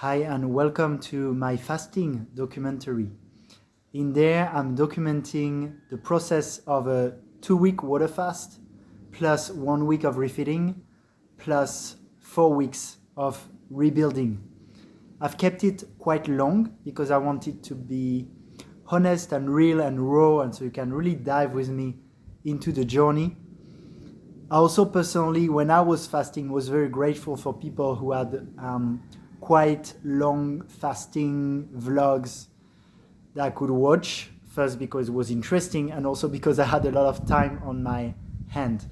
Hi and welcome to my fasting documentary. In there, I'm documenting the process of a 2-week water fast, plus 1 week of refeeding, plus 4 weeks of rebuilding. I've kept it quite long because I want it to be honest and real and raw, and so you can really dive with me into the journey. I also personally, when I was fasting, was very grateful for people who had quite long fasting vlogs that I could watch. First because it was interesting, and also because I had a lot of time on my hand.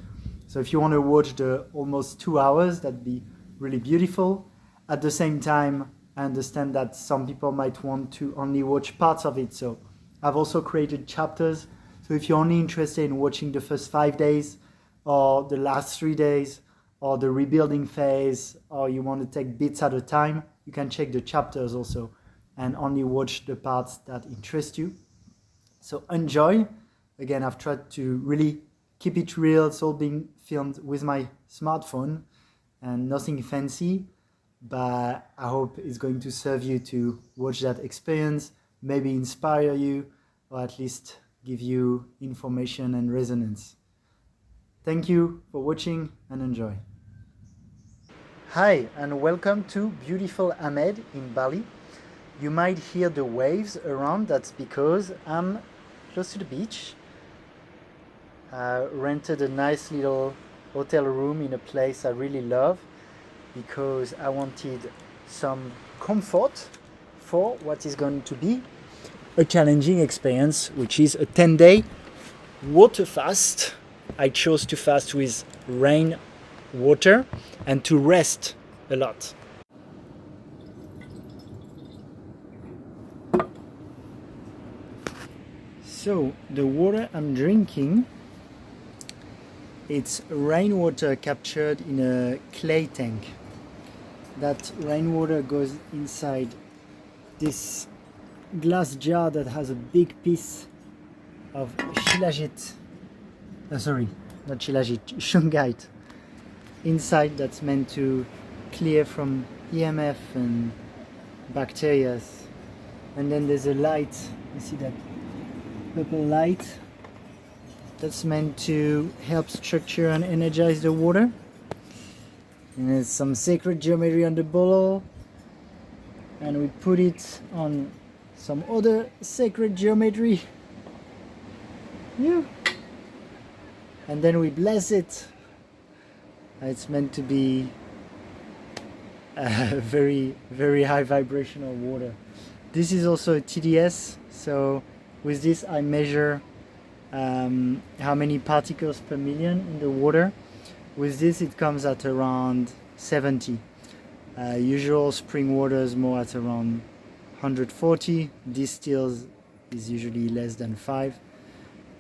So if you want to watch the almost 2 hours, that'd be really beautiful. At the same time, I understand that some people might want to only watch parts of it. So I've also created chapters. So if you're only interested in watching the first 5 days, or the last 3 days, or the rebuilding phase, or you want to take bits at a time, you can check the chapters also and only watch the parts that interest you. So enjoy. Again, I've tried to really keep it real. It's all being filmed with my smartphone and nothing fancy, but I hope it's going to serve you to watch that experience, maybe inspire you, or at least give you information and resonance. Thank you for watching and enjoy. Hi and welcome to beautiful Ahmed in Bali. You might hear the waves around. That's because I'm close to the beach. I rented a nice little hotel room in a place I really love because I wanted some comfort for what is going to be a challenging experience, which is a 10-day water fast. I chose to fast with rain water and to rest a lot. So the water I'm drinking, it's rainwater captured in a clay tank. That rainwater goes inside this glass jar that has a big piece of shilajit, not shilajit, shungite inside, that's meant to clear from EMF and bacteria. And then there's a light, you see that purple light, that's meant to help structure and energize the water. And there's some sacred geometry on the bottle, and we put it on some other sacred geometry. Yeah. And then we bless it. It's meant to be a very, very high vibrational water. This is also a TDS, so with this I measure how many particles per million in the water. With this it comes at around 70. Usual spring water is more at around 140. Distilled is usually less than 5.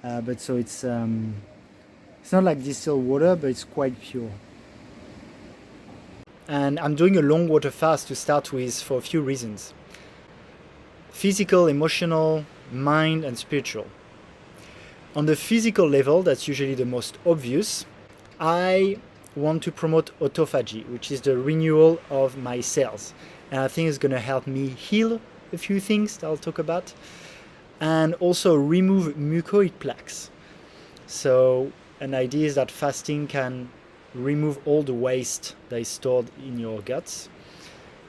But so it's not like distilled water, but it's quite pure. And I'm doing a long water fast to start with for a few reasons: physical, emotional, mind, and spiritual. On the physical level, that's usually the most obvious. I want to promote autophagy, which is the renewal of my cells, and I think it's going to help me heal a few things that I'll talk about, and also remove mucoid plaques. So an idea is that fasting can remove all the waste that is stored in your guts,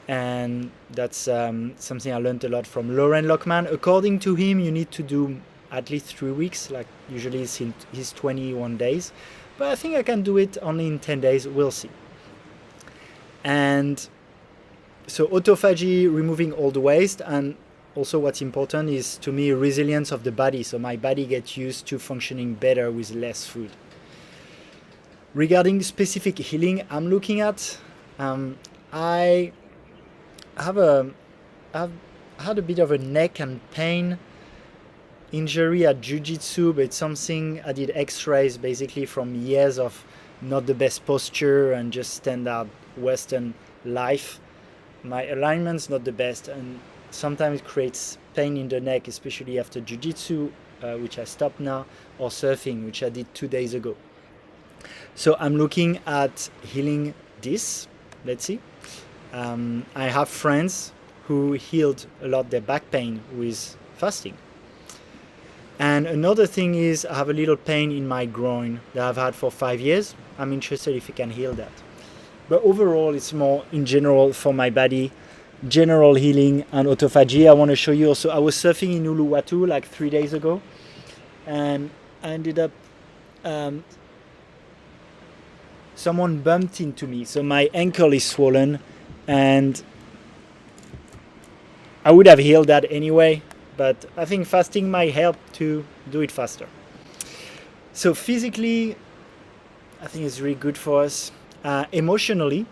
and that's something I learned a lot from Lauren Lockman. According to him, you need to do at least 3 weeks, like usually he's 21 days, but I think I can do it only in 10 days, we'll see. And so autophagy, removing all the waste, and also what's important is, to me, resilience of the body, so my body gets used to functioning better with less food. Regarding specific healing I'm looking at, I've had a bit of a neck and pain injury at jiu-jitsu, but it's something I did x-rays basically from years of not the best posture and just standard Western life. My alignment's not the best, and sometimes it creates pain in the neck, especially after jiu-jitsu, which I stopped now, or surfing, which I did 2 days ago. So I'm looking at healing this. Let's see. I have friends who healed a lot their back pain with fasting. And another thing is I have a little pain in my groin that I've had for 5 years. I'm interested if it can heal that. But overall, it's more in general for my body, general healing and autophagy. I want to show you also, I was surfing in Uluwatu like 3 days ago, and I ended up, someone bumped into me. So my ankle is swollen, and I would have healed that anyway, but I think fasting might help to do it faster. So physically, I think it's really good for us. Emotionally,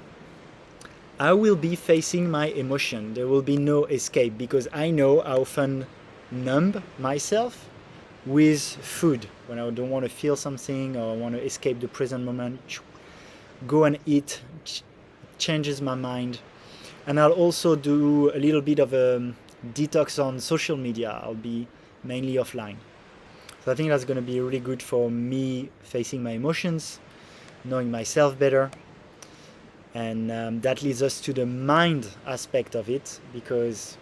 I will be facing my emotion. There will be no escape because I know I often numb myself with food. When I don't want to feel something or I want to escape the present moment, go and eat, changes my mind. And I'll also do a little bit of a detox on social media. I'll be mainly offline. So I think that's going to be really good for me facing my emotions, knowing myself better. And that leads us to the mind aspect of it, because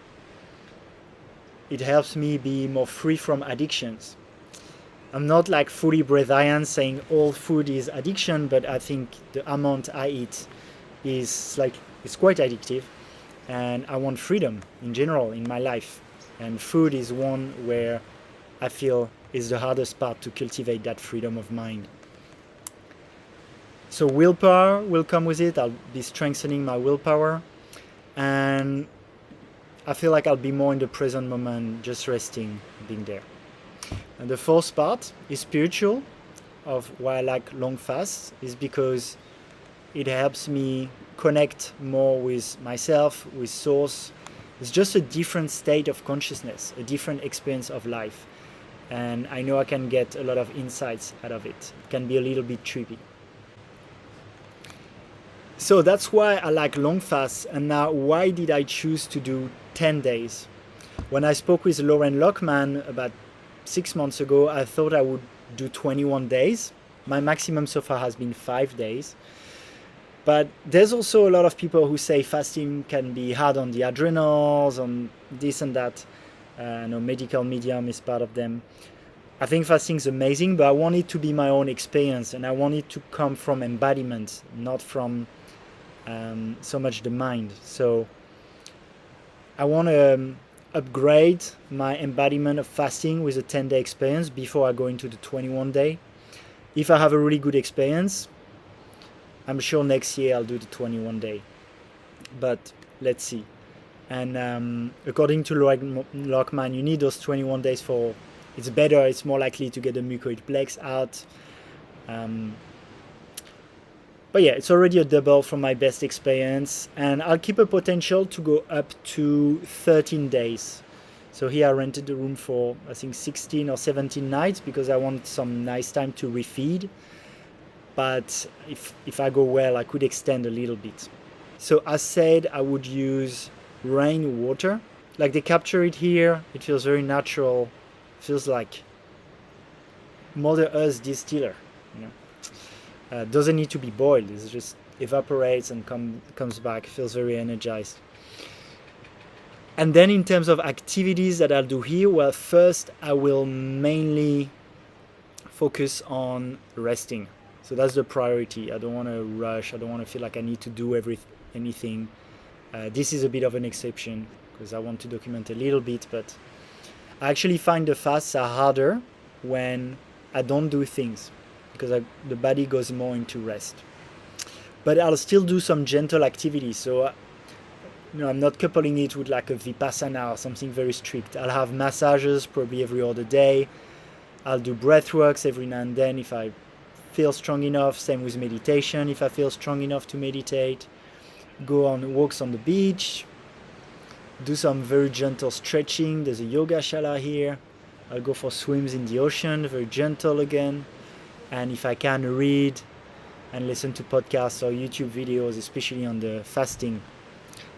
it helps me be more free from addictions. I'm not like fully breatharian saying all food is addiction, but I think the amount I eat is it's quite addictive, and I want freedom in general in my life. And food is one where I feel is the hardest part to cultivate that freedom of mind. So willpower will come with it. I'll be strengthening my willpower, and I feel like I'll be more in the present moment, just resting, being there. And the fourth part is spiritual, of why I like long fasts, is because it helps me connect more with myself, with source. It's just a different state of consciousness, a different experience of life. And I know I can get a lot of insights out of it. It can be a little bit trippy. So that's why I like long fasts. And now, why did I choose to do 10 days? When I spoke with Lauren Lockman about 6 months ago, I thought I would do 21 days. My maximum so far has been 5 days. But there's also a lot of people who say fasting can be hard on the adrenals, on this and that. Medical medium is part of them. I think fasting is amazing, but I want it to be my own experience, and I want it to come from embodiment, not from so much the mind. So I want to upgrade my embodiment of fasting with a 10-day experience before I go into the 21-day. If I have a really good experience, I'm sure next year I'll do the 21-day. But let's see. And according to Lockman, you need those 21 days for... It's better, it's more likely to get the mucoid plex out. But yeah, it's already a double from my best experience. And I'll keep a potential to go up to 13 days. So here I rented the room for, I think, 16 or 17 nights because I want some nice time to refeed. But if I go well, I could extend a little bit. So as said, I would use rainwater. Like they capture it here, it feels very natural. It feels like Mother Earth distiller. Doesn't need to be boiled. It just evaporates and comes back. Feels very energized. And then in terms of activities that I'll do here, well, first I will mainly focus on resting. So that's the priority. I don't want to rush. I don't want to feel like I need to do anything. This is a bit of an exception because I want to document a little bit, but I actually find the fasts are harder when I don't do things, because the body goes more into rest. But I'll still do some gentle activities. So I'm not coupling it with like a vipassana or something very strict. I'll have massages probably every other day. I'll do breath works every now and then if I feel strong enough. Same with meditation if I feel strong enough to meditate. Go on walks on the beach. Do some very gentle stretching. There's a yoga shala here. I'll go for swims in the ocean, very gentle again. And if I can, read and listen to podcasts or YouTube videos, especially on the fasting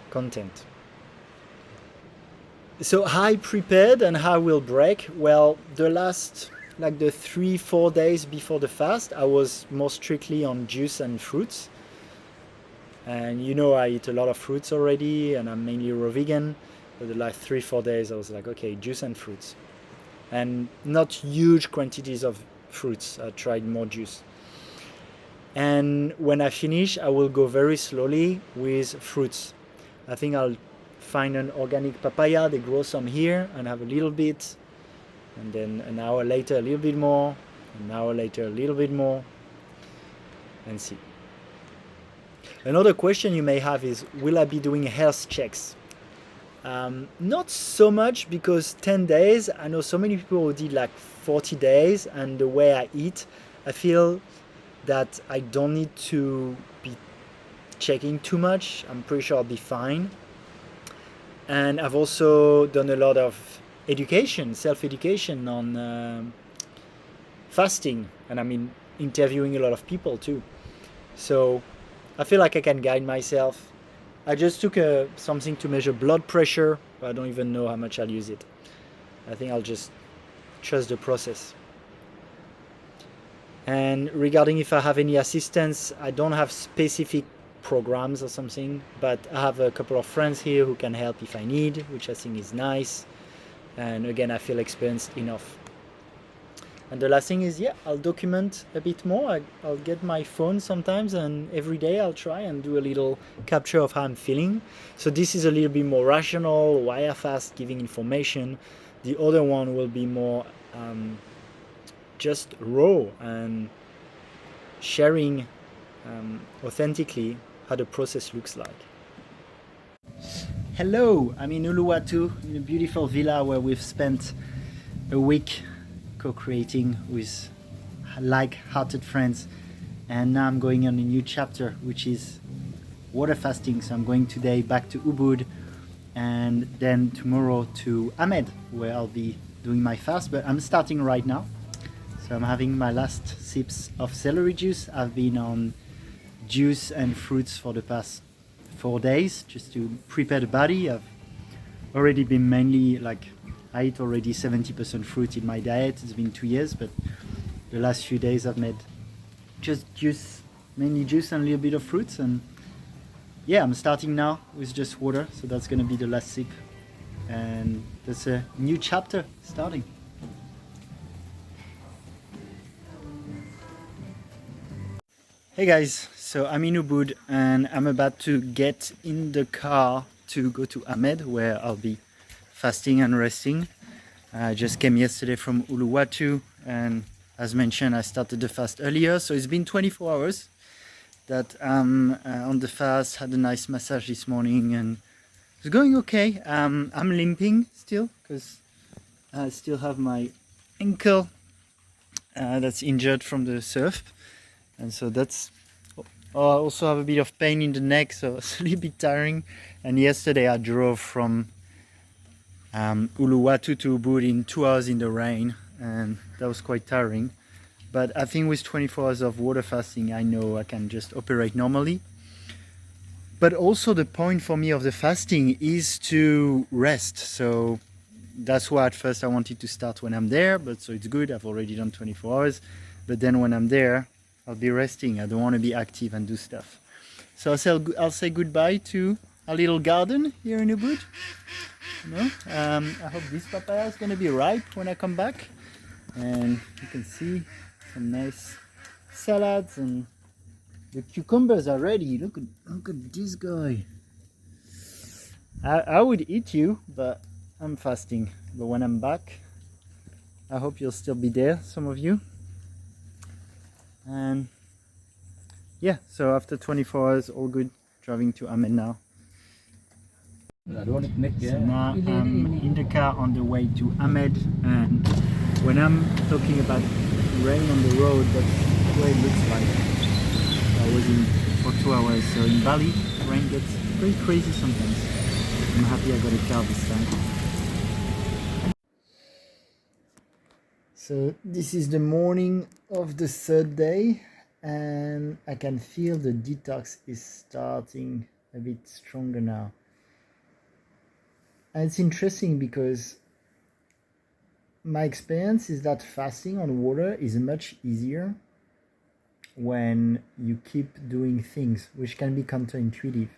content. So how I prepared and how I will break? Well, the 3-4 days before the fast, I was more strictly on juice and fruits. And you know, I eat a lot of fruits already, and I'm mainly raw vegan. For the last 3-4 days, I was like, okay, juice and fruits, and not huge quantities of fruits. I tried more juice. And when I finish, I will go very slowly with fruits. I think I'll find an organic papaya. They grow some here, and have a little bit, and then an hour later a little bit more, an hour later a little bit more, and see. Another question you may have is, will I be doing health checks? Not so much, because 10 days, I know so many people who did like 40 days, and the way I eat, I feel that I don't need to be checking too much. I'm pretty sure I'll be fine. And I've also done a lot of education, self-education on fasting, and I mean interviewing a lot of people too. So I feel like I can guide myself. I just took something to measure blood pressure, but I don't even know how much I'll use it. I think I'll just trust the process. And regarding if I have any assistance, I don't have specific programs or something, but I have a couple of friends here who can help if I need, which I think is nice. And again, I feel experienced enough. And the last thing is, yeah, I'll document a bit more. I'll get my phone sometimes, and every day I'll try and do a little capture of how I'm feeling. So this is a little bit more rational, why I fast, giving information. The other one will be more just raw and sharing authentically how the process looks like. Hello, I'm in Uluwatu, in a beautiful villa where we've spent a week co-creating with like-hearted friends, and now I'm going on a new chapter, which is water fasting. So I'm going today back to Ubud, and then tomorrow to Ahmed, where I'll be doing my fast, but I'm starting right now. So I'm having my last sips of celery juice. I've been on juice and fruits for the past 4 days just to prepare the body. I've already been mainly like, I eat already 70% fruit in my diet. It's been 2 years, but the last few days I've made just juice, mainly juice and a little bit of fruits. And yeah, I'm starting now with just water. So that's gonna be the last sip. And that's a new chapter starting. Hey guys, so I'm in Ubud and I'm about to get in the car to go to Ahmed, where I'll be fasting and resting. I just came yesterday from Uluwatu, and as mentioned, I started the fast earlier, so it's been 24 hours that I'm on the fast. Had a nice massage this morning and it's going okay. I'm limping still because I still have my ankle that's injured from the surf, and so that's I also have a bit of pain in the neck, so it's a little bit tiring. And yesterday I drove from Uluwatu to Ubud in 2 hours in the rain, and that was quite tiring. But I think with 24 hours of water fasting, I know I can just operate normally. But also the point for me of the fasting is to rest. So that's why at first I wanted to start when I'm there, but so it's good, I've already done 24 hours. But then when I'm there, I'll be resting. I don't want to be active and do stuff. So I'll say goodbye to a little garden here in Ubud. You know, I hope this papaya is going to be ripe when I come back. And you can see some nice salads, and the cucumbers are ready. Look at this guy. I would eat you, but I'm fasting. But when I'm back, I hope you'll still be there, some of you. And yeah, so after 24 hours, all good. Driving to Ahmed now. So now I'm in the car on the way to Ahmed, and when I'm talking about rain on the road, that's what it looks like. I was in for 2 hours, so in Bali, rain gets pretty crazy sometimes. I'm happy I got a car this time. So this is the morning of the third day, and I can feel the detox is starting a bit stronger now. And it's interesting because my experience is that fasting on water is much easier when you keep doing things which can be counterintuitive.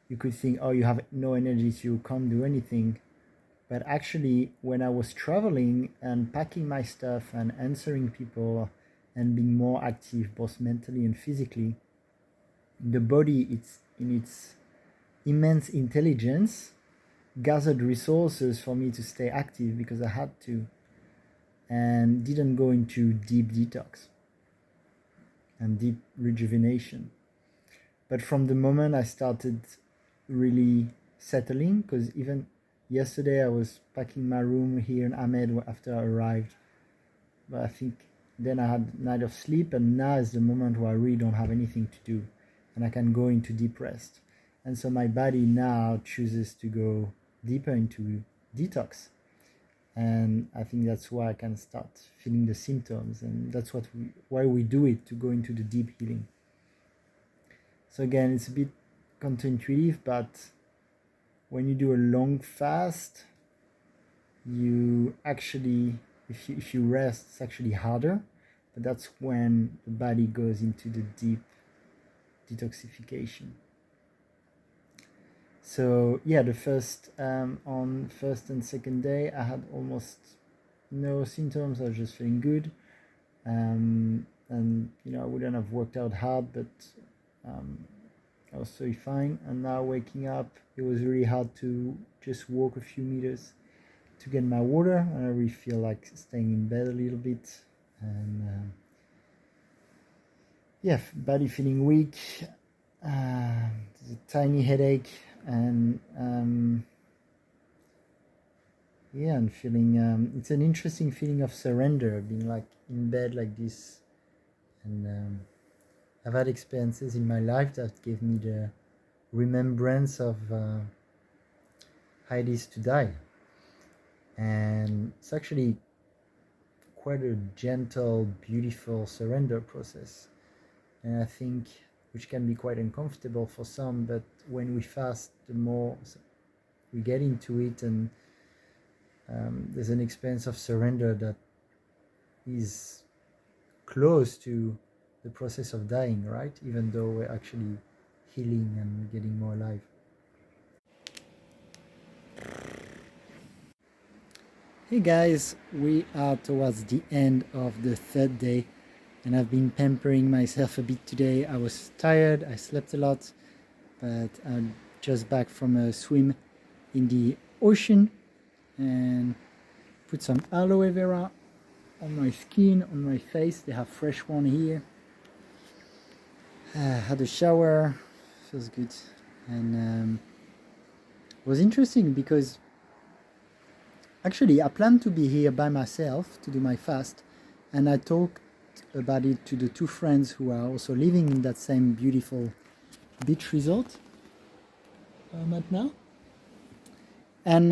You could think, oh, you have no energy, so you can't do anything. But actually, when I was traveling and packing my stuff and answering people and being more active, both mentally and physically, the body, it's in its immense intelligence, gathered resources for me to stay active because I had to, and didn't go into deep detox and deep rejuvenation. But from the moment I started really settling, because even yesterday I was packing my room here in Ahmed after I arrived, but I think then I had a night of sleep, and now is the moment where I really don't have anything to do and I can go into deep rest. And so my body now chooses to go deeper into detox, and I think that's why I can start feeling the symptoms, and that's why we do it, to go into the deep healing. So again, it's a bit counterintuitive, but when you do a long fast, you actually, if you rest, it's actually harder, but that's when the body goes into the deep detoxification. So yeah, the first on first and second day, I had almost no symptoms. I was just feeling good, and I wouldn't have worked out hard, but I was so fine. And now waking up, it was really hard to just walk a few meters to get my water, and I really feel like staying in bed a little bit, and body feeling weak. There's a tiny headache, and and feeling it's an interesting feeling of surrender, being like in bed like this. And I've had experiences in my life that gave me the remembrance of how it is to die, and it's actually quite a gentle, beautiful surrender process, and I think which can be quite uncomfortable for some, but when we fast, the more we get into it, and there's an experience of surrender that is close to the process of dying, right? Even though we're actually healing and getting more alive. Hey guys, we are towards the end of the third day, and I've been pampering myself a bit today. I was tired, I slept a lot, but I'm just back from a swim in the ocean and put some aloe vera on my skin, on my face. They have fresh one here. Had a shower, feels good, and it was interesting because actually I planned to be here by myself to do my fast, and I talked about it to the two friends who are also living in that same beautiful beach resort I'm at now, and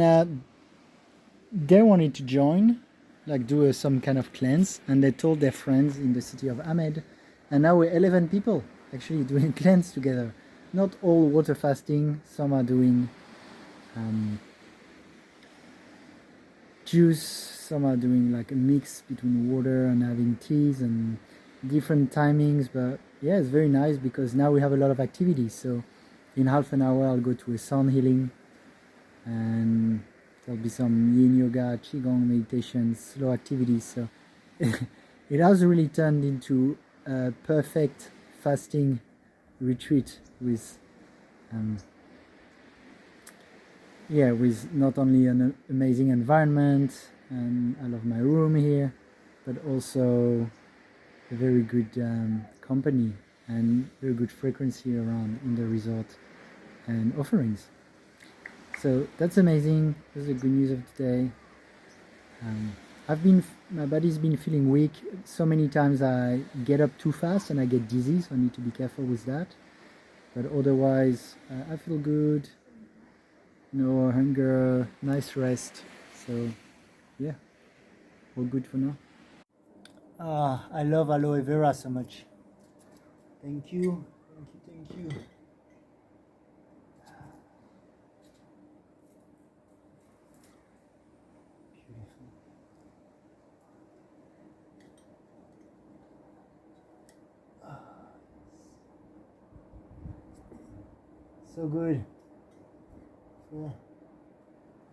they wanted to join, like do some kind of cleanse, and they told their friends in the city of Ahmed, and now we're 11 people actually doing cleanse together. Not all water fasting, some are doing juice, some are doing like a mix between water and having teas and different timings. But yeah, it's very nice because now we have a lot of activities. So in half an hour I'll go to a sound healing, and there'll be some yin yoga, qigong meditation, slow activities. So it has really turned into a perfect fasting retreat with with not only an amazing environment, and I love my room here, but also a very good company and very good frequency around in the resort and offerings. So that's amazing. That's the good news of today. My body's been feeling weak. So many times I get up too fast and I get dizzy, so I need to be careful with that. But otherwise, I feel good. No hunger, nice rest. So yeah, all good for now. I love aloe vera so much. Thank you, thank you. Beautiful. So good for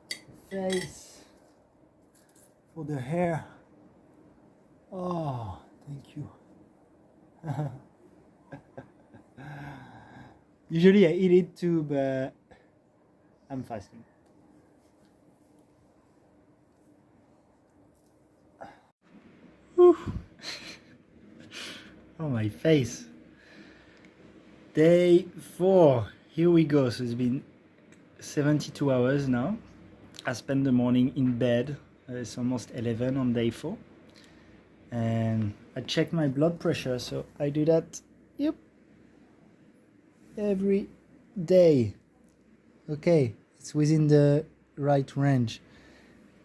the face, for the hair. Oh, thank you. Usually I eat it too, but I'm fasting. Whew. Oh, my face. Day 4. Here we go. So it's been 72 hours now. I spent the morning in bed. It's almost 11 on day 4. And I check my blood pressure. So I do that, yep, every day. Okay, it's within the right range.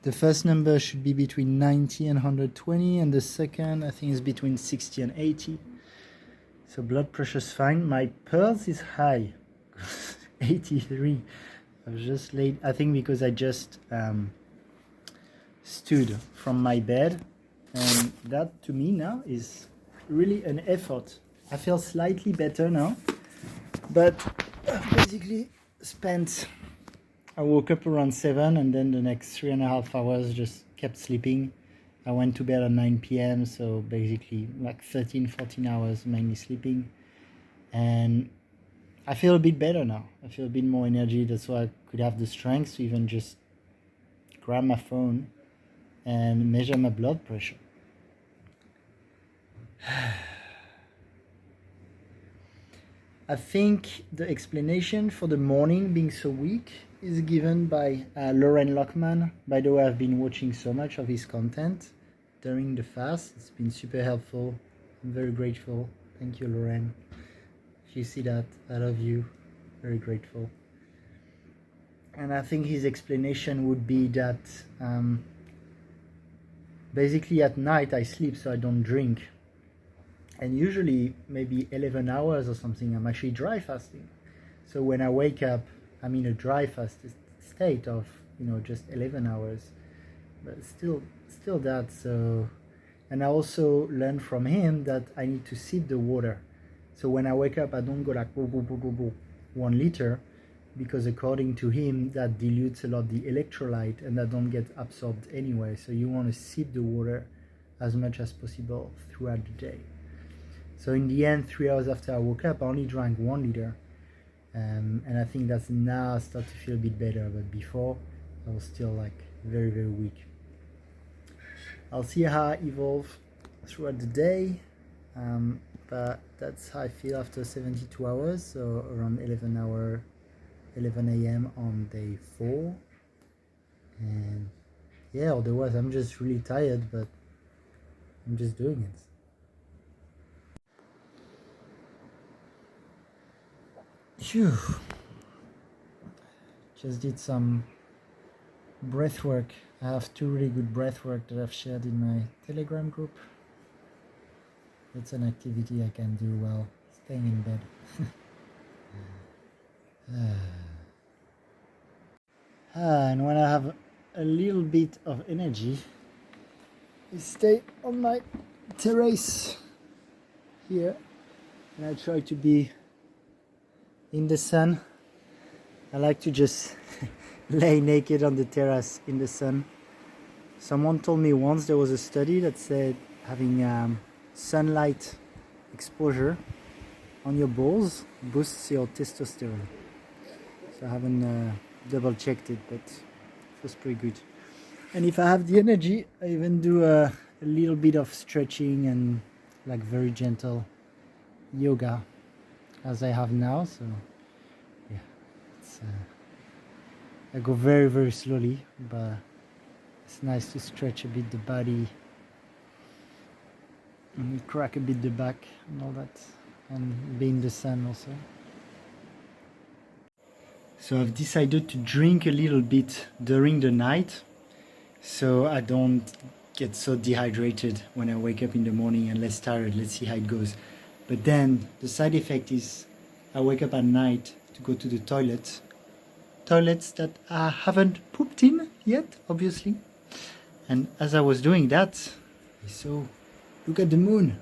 The first number should be between 90 and 120, and the second I think is between 60 and 80. So blood pressure's fine. My pulse is high, 83. I've just laid, I think because I just stood from my bed, and that to me now is really an effort. I feel slightly better now, but basically spent, I woke up around 7 and then the next 3.5 hours just kept sleeping. I went to bed at 9 p.m. so basically like 13-14 hours mainly sleeping, and I feel a bit better now. I feel a bit more energy. That's why I could have the strength to even just grab my phone and measure my blood pressure. I think the explanation for the morning being so weak is given by Lauren Lockman. By the way, I've been watching so much of his content during the fast. It's been super helpful. I'm very grateful. Thank you, Lauren. If you see that, I love you. Very grateful. And I think his explanation would be that basically at night I sleep so I don't drink. And usually maybe 11 hours or something, I'm actually dry fasting. So when I wake up, I'm in a dry fast state of, just 11 hours. But still that. So, and I also learned from him that I need to sip the water. So when I wake up, I don't go like 1 liter, because according to him, that dilutes a lot the electrolyte and that don't get absorbed anyway. So you want to sip the water as much as possible throughout the day. So in the end, 3 hours after I woke up, I only drank 1 liter. And I think that's now I start to feel a bit better. But before, I was still like very, very weak. I'll see how I evolve throughout the day. But that's how I feel after 72 hours. So around 11 a.m. on day 4. And yeah, otherwise I'm just really tired, but I'm just doing it. Phew. Just did some breath work. I have 2 really good breath work that I've shared in my Telegram group. It's an activity I can do while staying in bed. And when I have a little bit of energy, I stay on my terrace here, and I try to be in the sun. I like to just lay naked on the terrace in the sun. Someone told me once there was a study that said having sunlight exposure on your balls boosts your testosterone. So I haven't double checked it, but it was pretty good. And if I have the energy, I even do a little bit of stretching and like very gentle yoga as I have now. So yeah, I go very, very slowly, but it's nice to stretch a bit the body and crack a bit the back and all that, and be in the sun also. So I've decided to drink a little bit during the night so I don't get so dehydrated when I wake up in the morning and less tired. Let's see how it goes. But then the side effect is I wake up at night to go to the toilets that I haven't pooped in yet, obviously. And as I was doing that, I saw, look at the moon.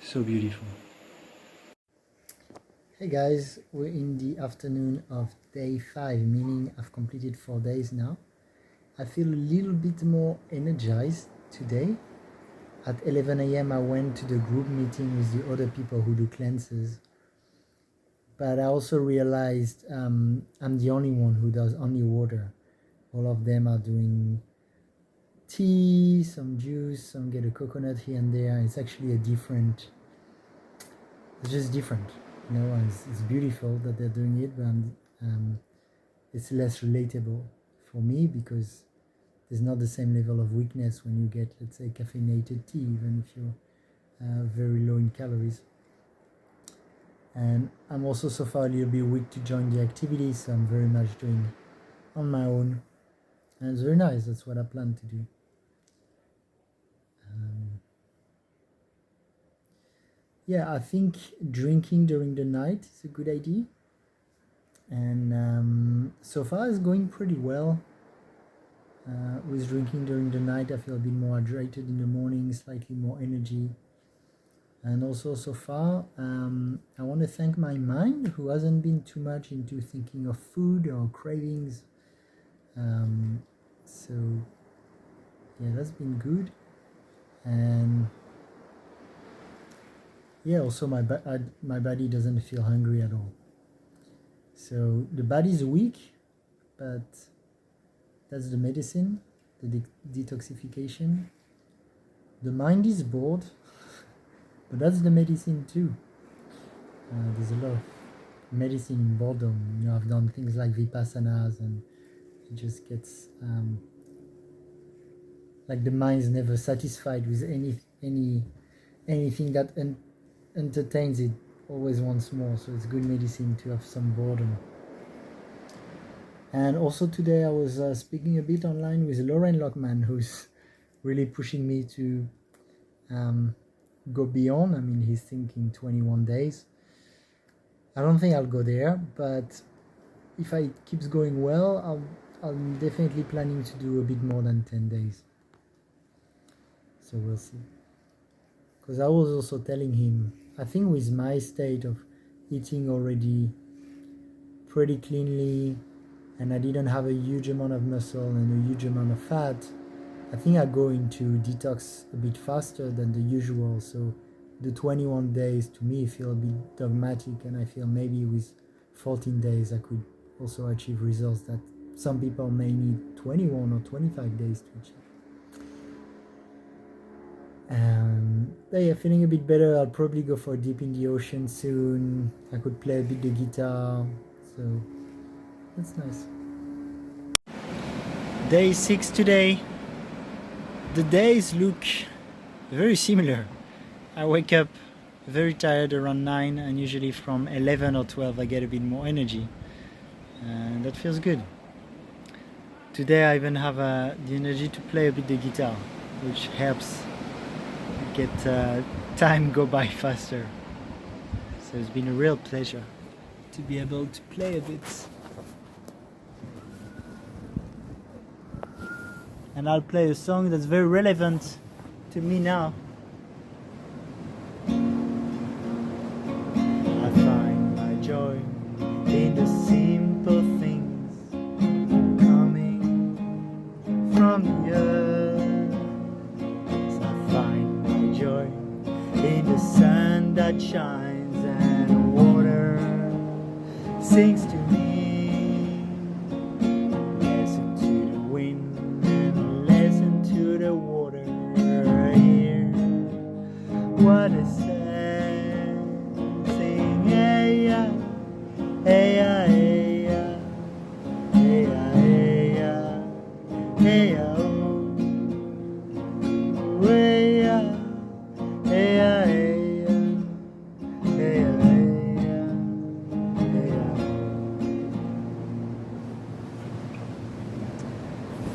So beautiful. Hey guys, we're in the afternoon of day 5, meaning I've completed 4 days now. I feel a little bit more energized today. At 11 a.m. I went to the group meeting with the other people who do cleanses. But I also realized I'm the only one who does only water. All of them are doing tea, some juice, some get a coconut here and there. It's actually it's just different. And it's beautiful that they're doing it, but it's less relatable for me because there's not the same level of weakness when you get, let's say, caffeinated tea, even if you're very low in calories. And I'm also so far a little bit weak to join the activity, so I'm very much doing on my own. And it's very nice, that's what I plan to do. Yeah, I think drinking during the night is a good idea. And so far it's going pretty well. With drinking during the night, I feel a bit more hydrated in the morning, slightly more energy. And also, so far, I want to thank my mind, who hasn't been too much into thinking of food or cravings. So, yeah, that's been good. And yeah, also my body doesn't feel hungry at all. So the body's weak, but that's the medicine, the detoxification. The mind is bored, but that's the medicine too. There's a lot of medicine in boredom. I've done things like vipassanas, and it just gets like the mind's never satisfied with anything that entertains it. Always wants more. So it's good medicine to have some boredom. And also today I was speaking a bit online with Lauren Lockman, who's really pushing me to go beyond. I mean, he's thinking 21 days. I don't think I'll go there, but if it keeps going well, I'm definitely planning to do a bit more than 10 days. So we'll see. Because I was also telling him, I think with my state of eating already pretty cleanly, and I didn't have a huge amount of muscle and a huge amount of fat, I think I go into detox a bit faster than the usual. So the 21 days to me feel a bit dogmatic, and I feel maybe with 14 days I could also achieve results that some people may need 21 or 25 days to achieve. Yeah, feeling a bit better. I'll probably go for a dip in the ocean soon. I could play a bit the guitar, so that's nice. Day 6 today. The days look very similar. I wake up very tired around 9, and usually from 11 or 12 I get a bit more energy, and that feels good. Today I even have the energy to play a bit the guitar, which helps get time go by faster. So it's been a real pleasure to be able to play a bit. And I'll play a song that's very relevant to me now. I find my joy in the simple things coming from the earth. I find my joy in the sun that shines and water sings to me. Listen to the wind and listen to the water. Hear what it says. Sing, hey ya, hey ya, hey ya, hey ya, hey ya, hey ya, oh, hey ya, hey ya, hey ya, hey ya, hey ya.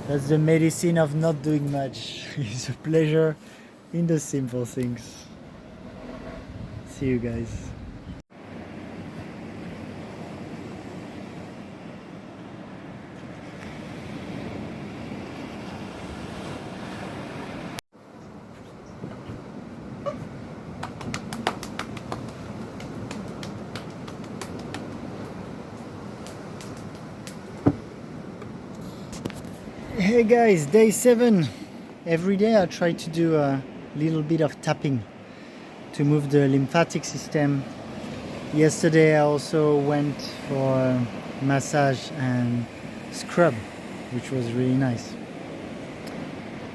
That's the medicine of not doing much. It's a pleasure in the simple things. See you guys. Hey guys, day 7. Every day I try to do a little bit of tapping to move the lymphatic system. Yesterday I also went for a massage and scrub, which was really nice.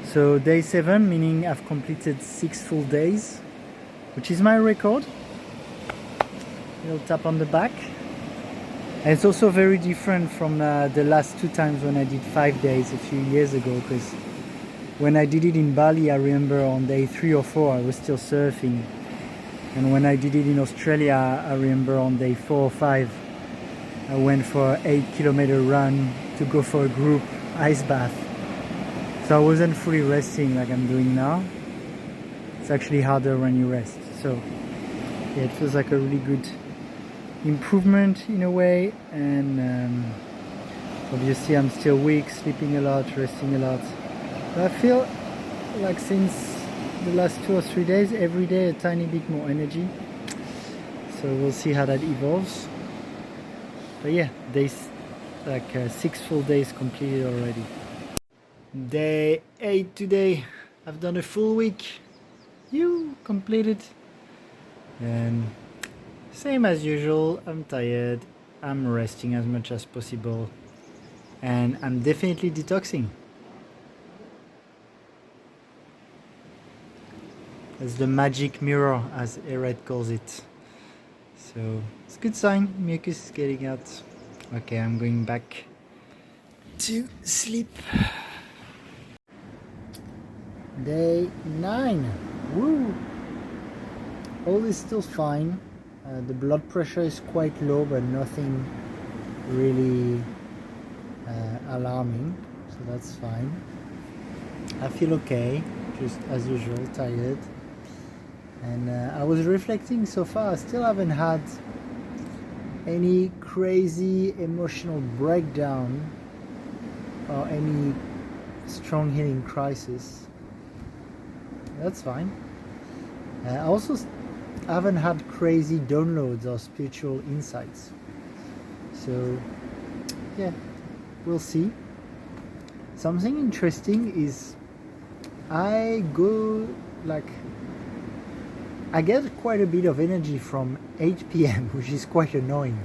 So day 7, meaning I've completed 6 full days, which is my record. Little tap on the back. And it's also very different from the last 2 times when I did 5 days a few years ago, because when I did it in Bali, I remember on day 3 or 4 I was still surfing, and when I did it in Australia, I remember on day 4 or 5 I went for an 8-kilometer run to go for a group ice bath. So I wasn't fully resting like I'm doing now. It's actually harder when you rest. So yeah, it feels like a really good improvement in a way, and obviously I'm still weak, sleeping a lot, resting a lot, but I feel like since the last 2 or 3 days, every day a tiny bit more energy. So we'll see how that evolves. But yeah, days like 6 full days completed already. Day 8 today. I've done a full week. You completed. And same as usual, I'm tired, I'm resting as much as possible, and I'm definitely detoxing. That's the magic mirror, as Eret calls it. So it's a good sign, mucus is getting out. Okay, I'm going back to sleep. Day 9. Woo! All is still fine. The blood pressure is quite low, but nothing really alarming, so that's fine. I feel okay, just as usual, tired. And I was reflecting so far, I still haven't had any crazy emotional breakdown or any strong healing crisis. That's fine. I also haven't had crazy downloads or spiritual insights. So yeah, we'll see. Something interesting is I get quite a bit of energy from 8 p.m, which is quite annoying.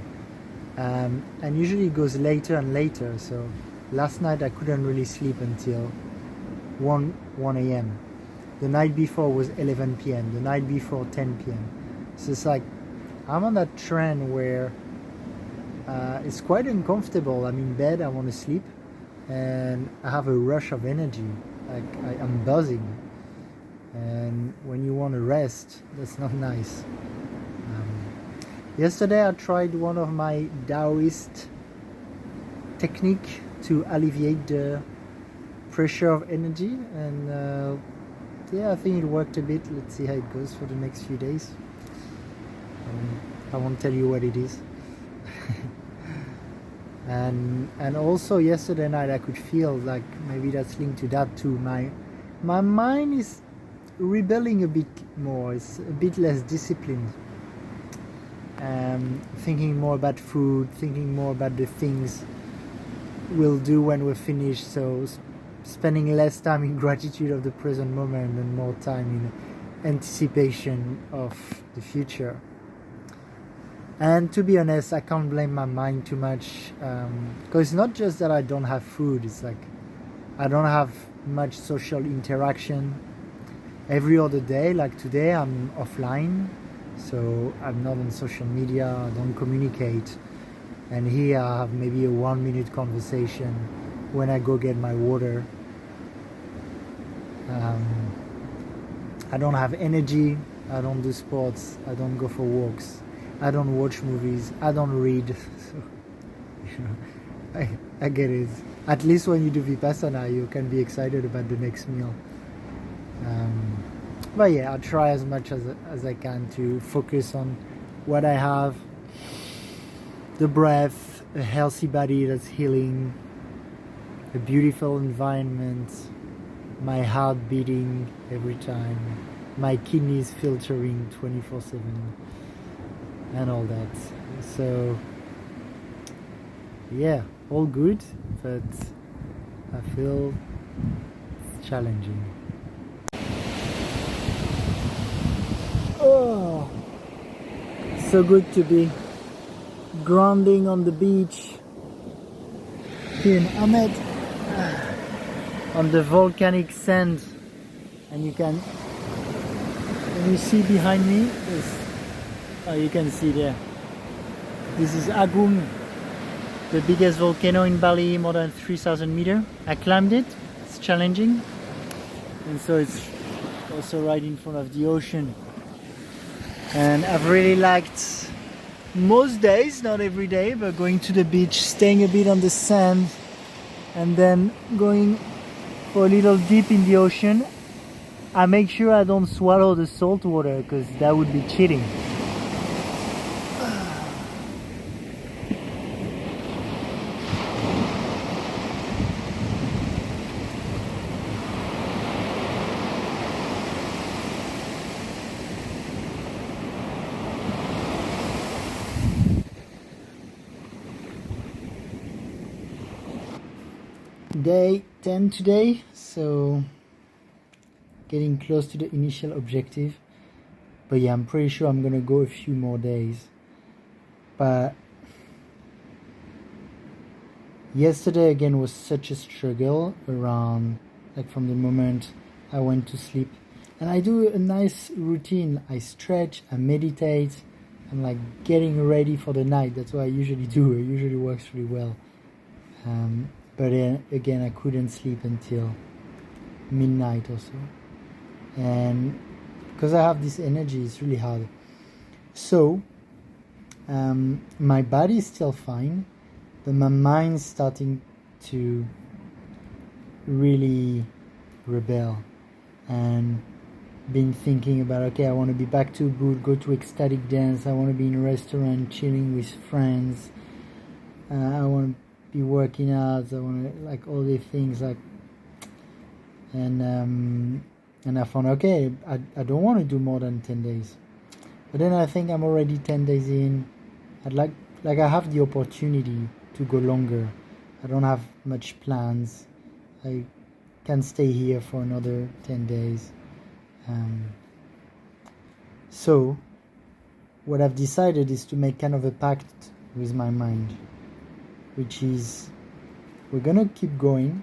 And usually it goes later and later. So last night I couldn't really sleep until 1 a.m. The night before was 11 p.m, the night before 10 p.m. So it's like I'm on that trend where it's quite uncomfortable. I'm in bed, I want to sleep, and I have a rush of energy. Like I'm buzzing, and when you want to rest, that's not nice. Yesterday I tried one of my Taoist technique to alleviate the pressure of energy, and yeah, I think it worked a bit. Let's see how it goes for the next few days. I won't tell you what it is. and also yesterday night I could feel like maybe that's linked to that too. My mind is rebelling a bit more. It's a bit less disciplined. Thinking more about food, thinking more about the things we'll do when we're finished. So spending less time in gratitude of the present moment and more time in anticipation of the future. And to be honest, I can't blame my mind too much, because it's not just that I don't have food, it's like I don't have much social interaction. Every other day, like today, I'm offline, so I'm not on social media, I don't communicate, and here I have maybe a 1-minute conversation when I go get my water. I don't have energy, I don't do sports, I don't go for walks, I don't watch movies, I don't read. So, I get it. At least when you do Vipassana, you can be excited about the next meal. But yeah, I'll try as much as I can to focus on what I have. The breath, a healthy body that's healing, a beautiful environment, my heart beating every time, my kidneys filtering 24/7, and all that. So yeah, all good, but I feel it's challenging. Oh, so good to be grounding on the beach here in Ubud, on the volcanic sand. And you can see behind me, you can see there, this is Agung, the biggest volcano in Bali, more than 3,000 meters. I climbed it, it's challenging, and so it's also right in front of the ocean. And I've really liked most days, not every day, but going to the beach, staying a bit on the sand, and then going for a little dip in the ocean. I make sure I don't swallow the salt water because that would be cheating. Day 10 today, so getting close to the initial objective. But yeah, I'm pretty sure I'm gonna go a few more days. But yesterday again was such a struggle around, like, from the moment I went to sleep. And I do a nice routine. I stretch, I meditate, I'm like getting ready for the night. That's what I usually do. It usually works really well. But again, I couldn't sleep until midnight or so. And because I have this energy, it's really hard. So my body is still fine, but my mind's starting to really rebel and been thinking about, okay, I want to be back to Ubud, go to ecstatic dance, I want to be in a restaurant chilling with friends, I want to be working out, I want to, like, all these things, like, and I found, okay, I don't want to do more than 10 days. But then I think I'm already 10 days in. I have the opportunity to go longer. I don't have much plans. I can stay here for another 10 days. So what I've decided is to make kind of a pact with my mind, which is we're gonna keep going,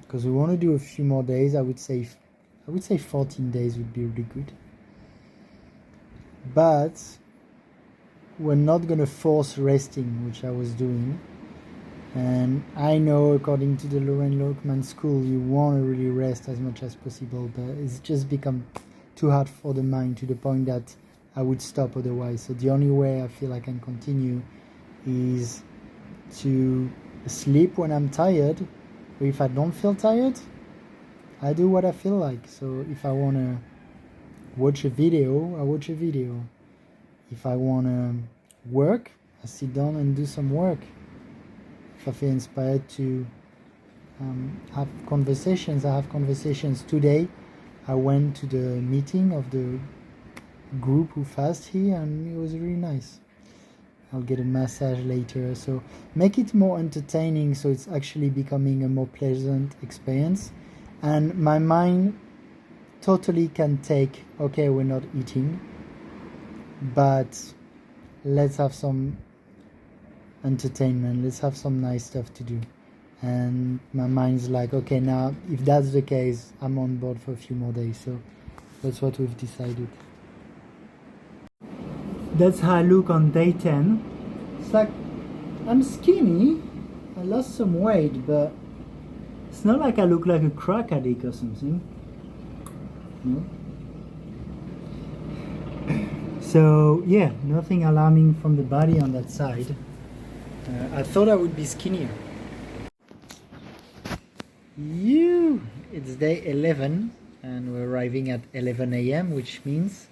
because we want to do a few more days. I would say 14 days would be really good, but we're not gonna force resting, which I was doing. And I know, according to the Lauren Lokman school, you want to really rest as much as possible, but it's just become too hard for the mind to the point that I would stop otherwise. So the only way I feel I can continue is to sleep when I'm tired, or if I don't feel tired, I do what I feel like. So if I want to watch a video, I watch a video. If I want to work, I sit down and do some work. If I feel inspired to have conversations, I have conversations. Today I went to the meeting of the group who fast here, and it was really nice. I'll get a massage later, so make it more entertaining, so it's actually becoming a more pleasant experience. And my mind totally can take, okay, we're not eating, but let's have some entertainment, let's have some nice stuff to do. And my mind's like, okay, now if that's the case, I'm on board for a few more days. So that's what we've decided. That's how I look on day 10. It's like I'm skinny, I lost some weight, but it's not like I look like a crack addict or something. No? So yeah, nothing alarming from the body on that side. I thought I would be skinnier. It's day 11 and we're arriving at 11 a.m., which means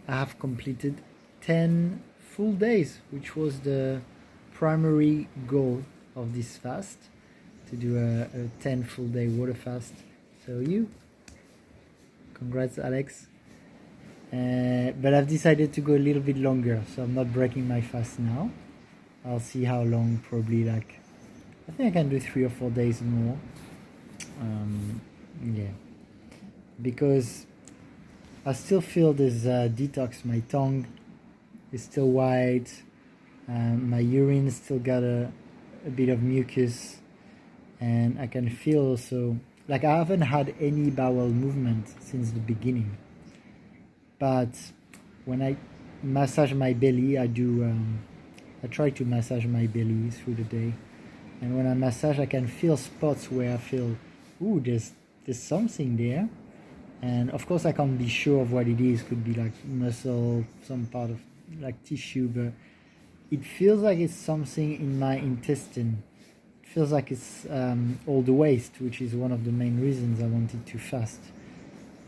I have completed 10 full days, which was the primary goal of this fast, to do a 10 full day water fast. So congrats, Alex. But I've decided to go a little bit longer, so I'm not breaking my fast now. I'll see how long, probably like, I think I can do 3 or 4 days more. Yeah, because I still feel this detox. My tongue is still white, my urine still got a bit of mucus, and I can feel also, like I haven't had any bowel movement since the beginning. But when I massage my belly, I try to massage my belly through the day. And when I massage, I can feel spots where I feel, ooh, there's something there. And of course, I can't be sure of what it is. Could be like muscle, some part of like tissue, but it feels like it's something in my intestine. It feels like it's all the waste, which is one of the main reasons I wanted to fast,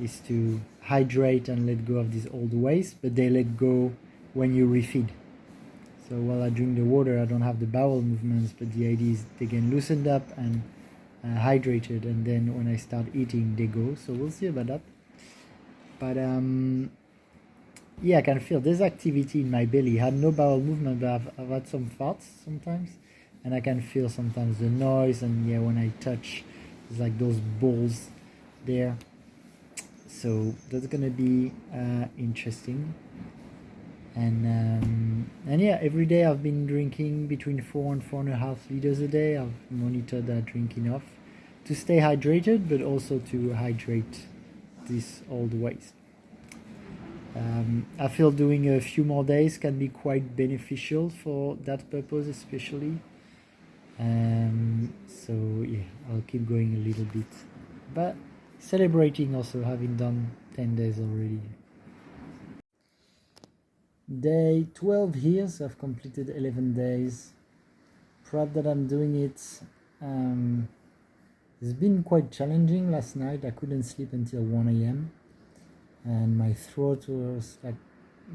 is to hydrate and let go of this old waste, but they let go when you refeed. So while I drink the water, I don't have the bowel movements, but the idea is they get loosened up and hydrated, and then when I start eating, they go. So we'll see about that. But yeah, I can feel there's activity in my belly. I had no bowel movement, but I've had some farts sometimes, and I can feel sometimes the noise, and yeah, when I touch, it's like those balls there. So that's gonna be interesting. And yeah, every day I've been drinking between 4 and 4.5 liters a day. I've monitored that, drink enough to stay hydrated, but also to hydrate this old waste. I feel doing a few more days can be quite beneficial for that purpose, especially. So yeah, I'll keep going a little bit, but celebrating also having done 10 days already. Day 12 here, so I've completed 11 days. Proud that I'm doing it. It's been quite challenging. Last night I couldn't sleep until 1 a.m. and my throat was like,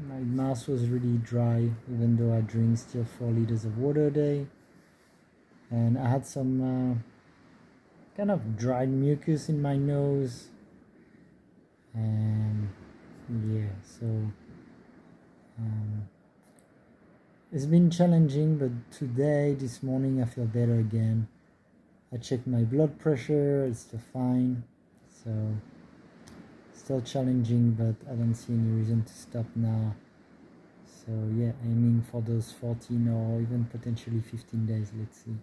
my mouth was really dry, even though I drink still 4 liters of water a day. And I had some kind of dried mucus in my nose. And yeah, so it's been challenging, but today, this morning, I feel better again. I checked my blood pressure, it's still fine. So, still challenging, but I don't see any reason to stop now. So, yeah, aiming for those 14 or even potentially 15 days, let's see.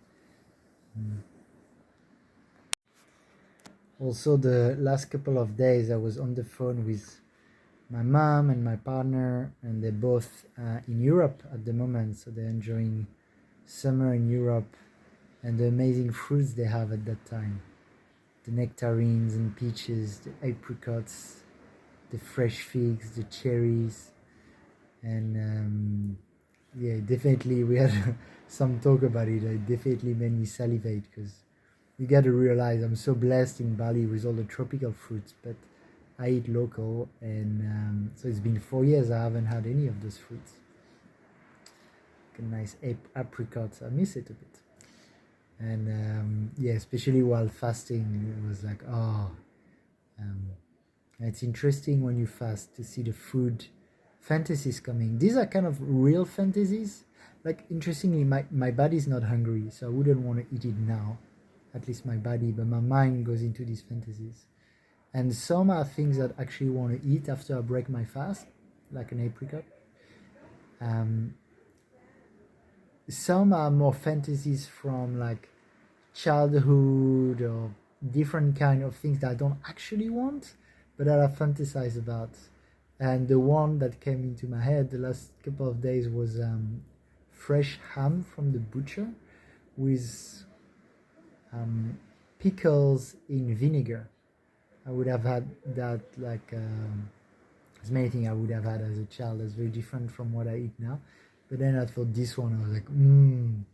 Also, the last couple of days, I was on the phone with my mom and my partner, and they're both in Europe at the moment, so they're enjoying summer in Europe and the amazing fruits they have at that time. The nectarines and peaches, the apricots, the fresh figs, the cherries, and yeah, definitely we had some talk about it. It definitely made me salivate, because you got to realize I'm so blessed in Bali with all the tropical fruits, but I eat local, and so it's been 4 years I haven't had any of those fruits. Like a nice apricot, I miss it a bit. And yeah, especially while fasting, it was like, oh, it's interesting when you fast to see the food fantasies coming. These are kind of real fantasies. Like, interestingly, my body's not hungry, so I wouldn't want to eat it now, at least my body, but my mind goes into these fantasies. And some are things that I actually want to eat after I break my fast, like an apricot. Some are more fantasies from like childhood or different kind of things that I don't actually want, but that I fantasize about. And the one that came into my head the last couple of days was fresh ham from the butcher with pickles in vinegar. I would have had that like as many things I would have had as a child. That's very different from what I eat now. But then I thought this one, I was like, mmm.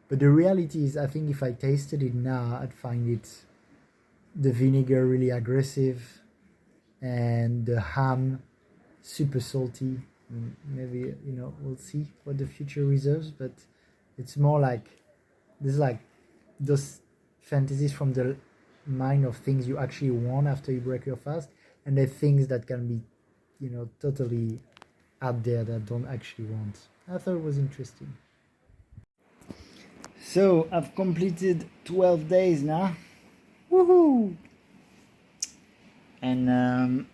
But the reality is, I think if I tasted it now, I'd find it, the vinegar really aggressive, and the ham super salty. Maybe, we'll see what the future reserves, but it's more like, there's like those fantasies from the mind of things you actually want after you break your fast, and the things that can be, totally out there that don't actually want. I thought it was interesting. So I've completed 12 days now. Woohoo! And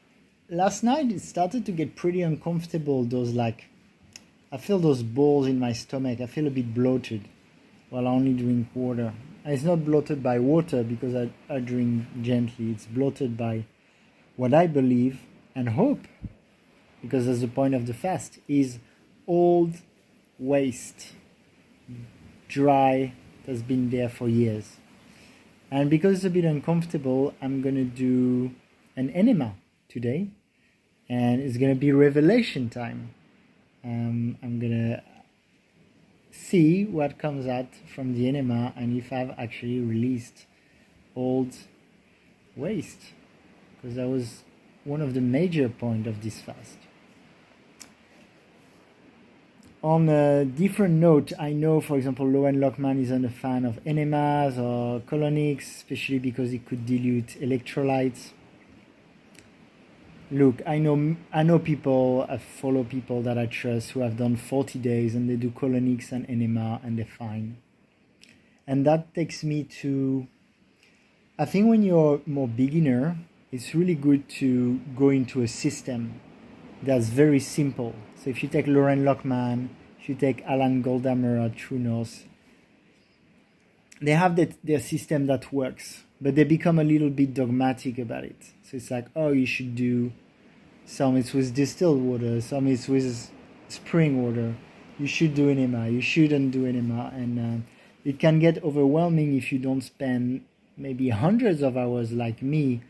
last night it started to get pretty uncomfortable. I feel those balls in my stomach. I feel a bit bloated while I only drink water. And it's not bloated by water because I drink gently. It's bloated by what I believe and hope, because that's the point of the fast, is old waste, dry, that's been there for years. And because it's a bit uncomfortable, I'm gonna do an enema today, and it's gonna be revelation time. I'm gonna see what comes out from the enema and if I've actually released old waste, because that was one of the major points of this fast. On a different note, I know, for example, Lowen Lockman isn't a fan of enemas or colonics, especially because it could dilute electrolytes. Look, I know people, I follow people that I trust who have done 40 days and they do colonics and enema and they're fine. And that takes me to, I think when you're more beginner, it's really good to go into a system that's very simple. So if you take Lauren Lockman, if you take Alan Goldhammer at True North, they have their system that works, but they become a little bit dogmatic about it. So it's like, oh, you should do some it's with distilled water, some it's with spring water. You should do enema, you shouldn't do enema. And it can get overwhelming if you don't spend maybe hundreds of hours like me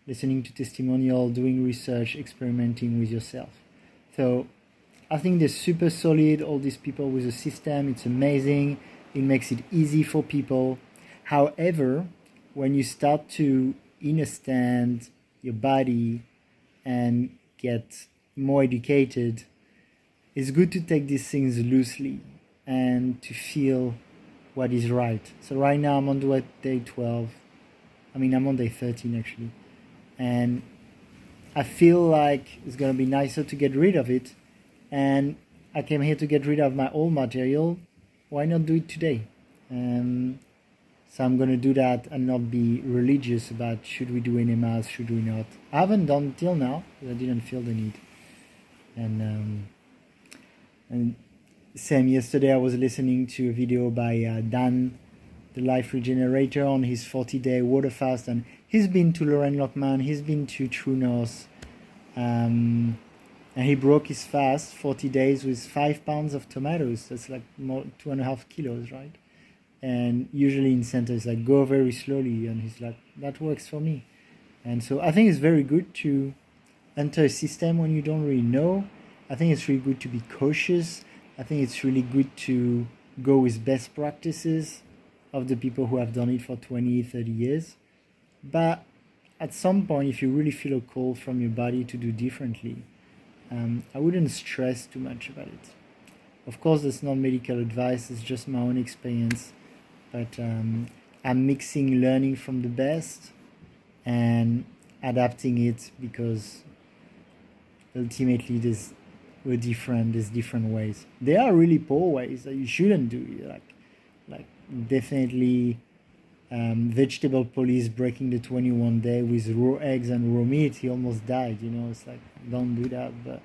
listening to testimonial, doing research, experimenting with yourself. So I think they're super solid, all these people with a system. It's amazing. It makes it easy for people. However, when you start to understand your body and get more educated, it's good to take these things loosely and to feel what is right. So right now I'm on day 12. I'm on day 13 actually. And I feel like it's going to be nicer to get rid of it. And I came here to get rid of my old material. Why not do it today? So I'm going to do that and not be religious about should we do enemas, should we not. I haven't done till now because I didn't feel the need. And same yesterday I was listening to a video by Dan, the Life Regenerator, on his 40-day water fast, and he's been to Lauren Lockman, he's been to True North, and he broke his fast 40 days with 5 pounds of tomatoes. That's like 2.5 kilos, right? And usually in centers like go very slowly, and he's like, that works for me. And so I think it's very good to enter a system when you don't really know. I think it's really good to be cautious. I think it's really good to go with best practices of the people who have done it for 20, 30 years. But at some point, if you really feel a call from your body to do differently, I wouldn't stress too much about it. Of course, that's not medical advice, it's just my own experience. But I'm mixing learning from the best and adapting it, because ultimately there's different ways. There are really poor ways that you shouldn't do, like definitely vegetable police breaking the 21 day with raw eggs and raw meat. He almost died, it's like, don't do that. But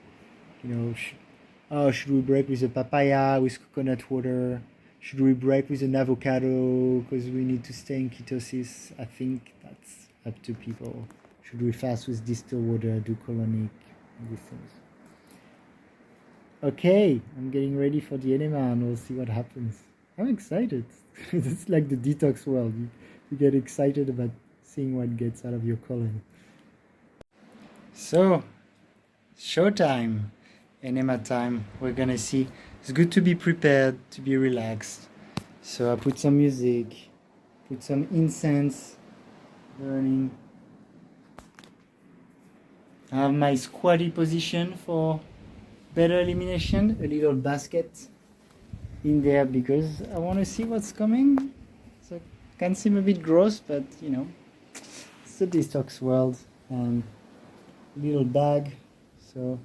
should we break with a papaya, with coconut water? Should we break with an avocado because we need to stay in ketosis? I think that's up to people. Should we fast with distilled water, do colonic, these things? Okay, I'm getting ready for the enema and we'll see what happens. I'm excited. It's like the detox world. You get excited about seeing what gets out of your colon. So, showtime, enema time. We're gonna see. It's good to be prepared, to be relaxed. So I put some music, put some incense burning. I have my squatty position for better elimination, a little basket in there because I want to see what's coming. So it can seem a bit gross, but it's the detox world. And little bag. So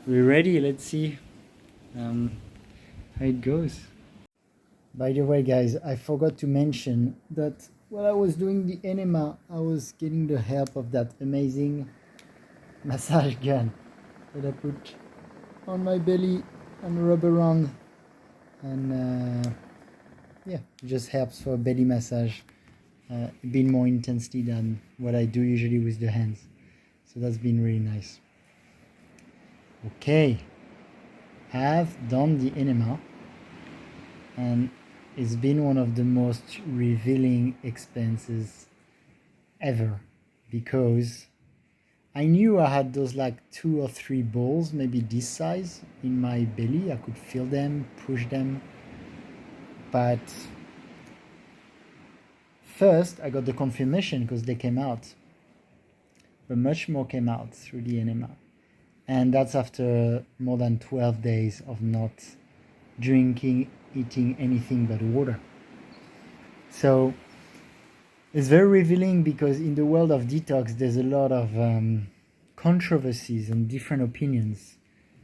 we're ready. Let's see how it goes. By the way, guys, I forgot to mention that while I was doing the enema, I was getting the help of that amazing massage gun that I put on my belly and rub around, and yeah, it just helps for belly massage a bit more intensely than what I do usually with the hands. So that's been really nice. Okay, I've done the enema, and it's been one of the most revealing experiences ever, because I knew I had those like 2 or 3 balls, maybe this size, in my belly. I could feel them, push them. But first, I got the confirmation because they came out. But much more came out through the enema. And that's after more than 12 days of not drinking, eating anything but water. So it's very revealing, because in the world of detox, there's a lot of controversies and different opinions.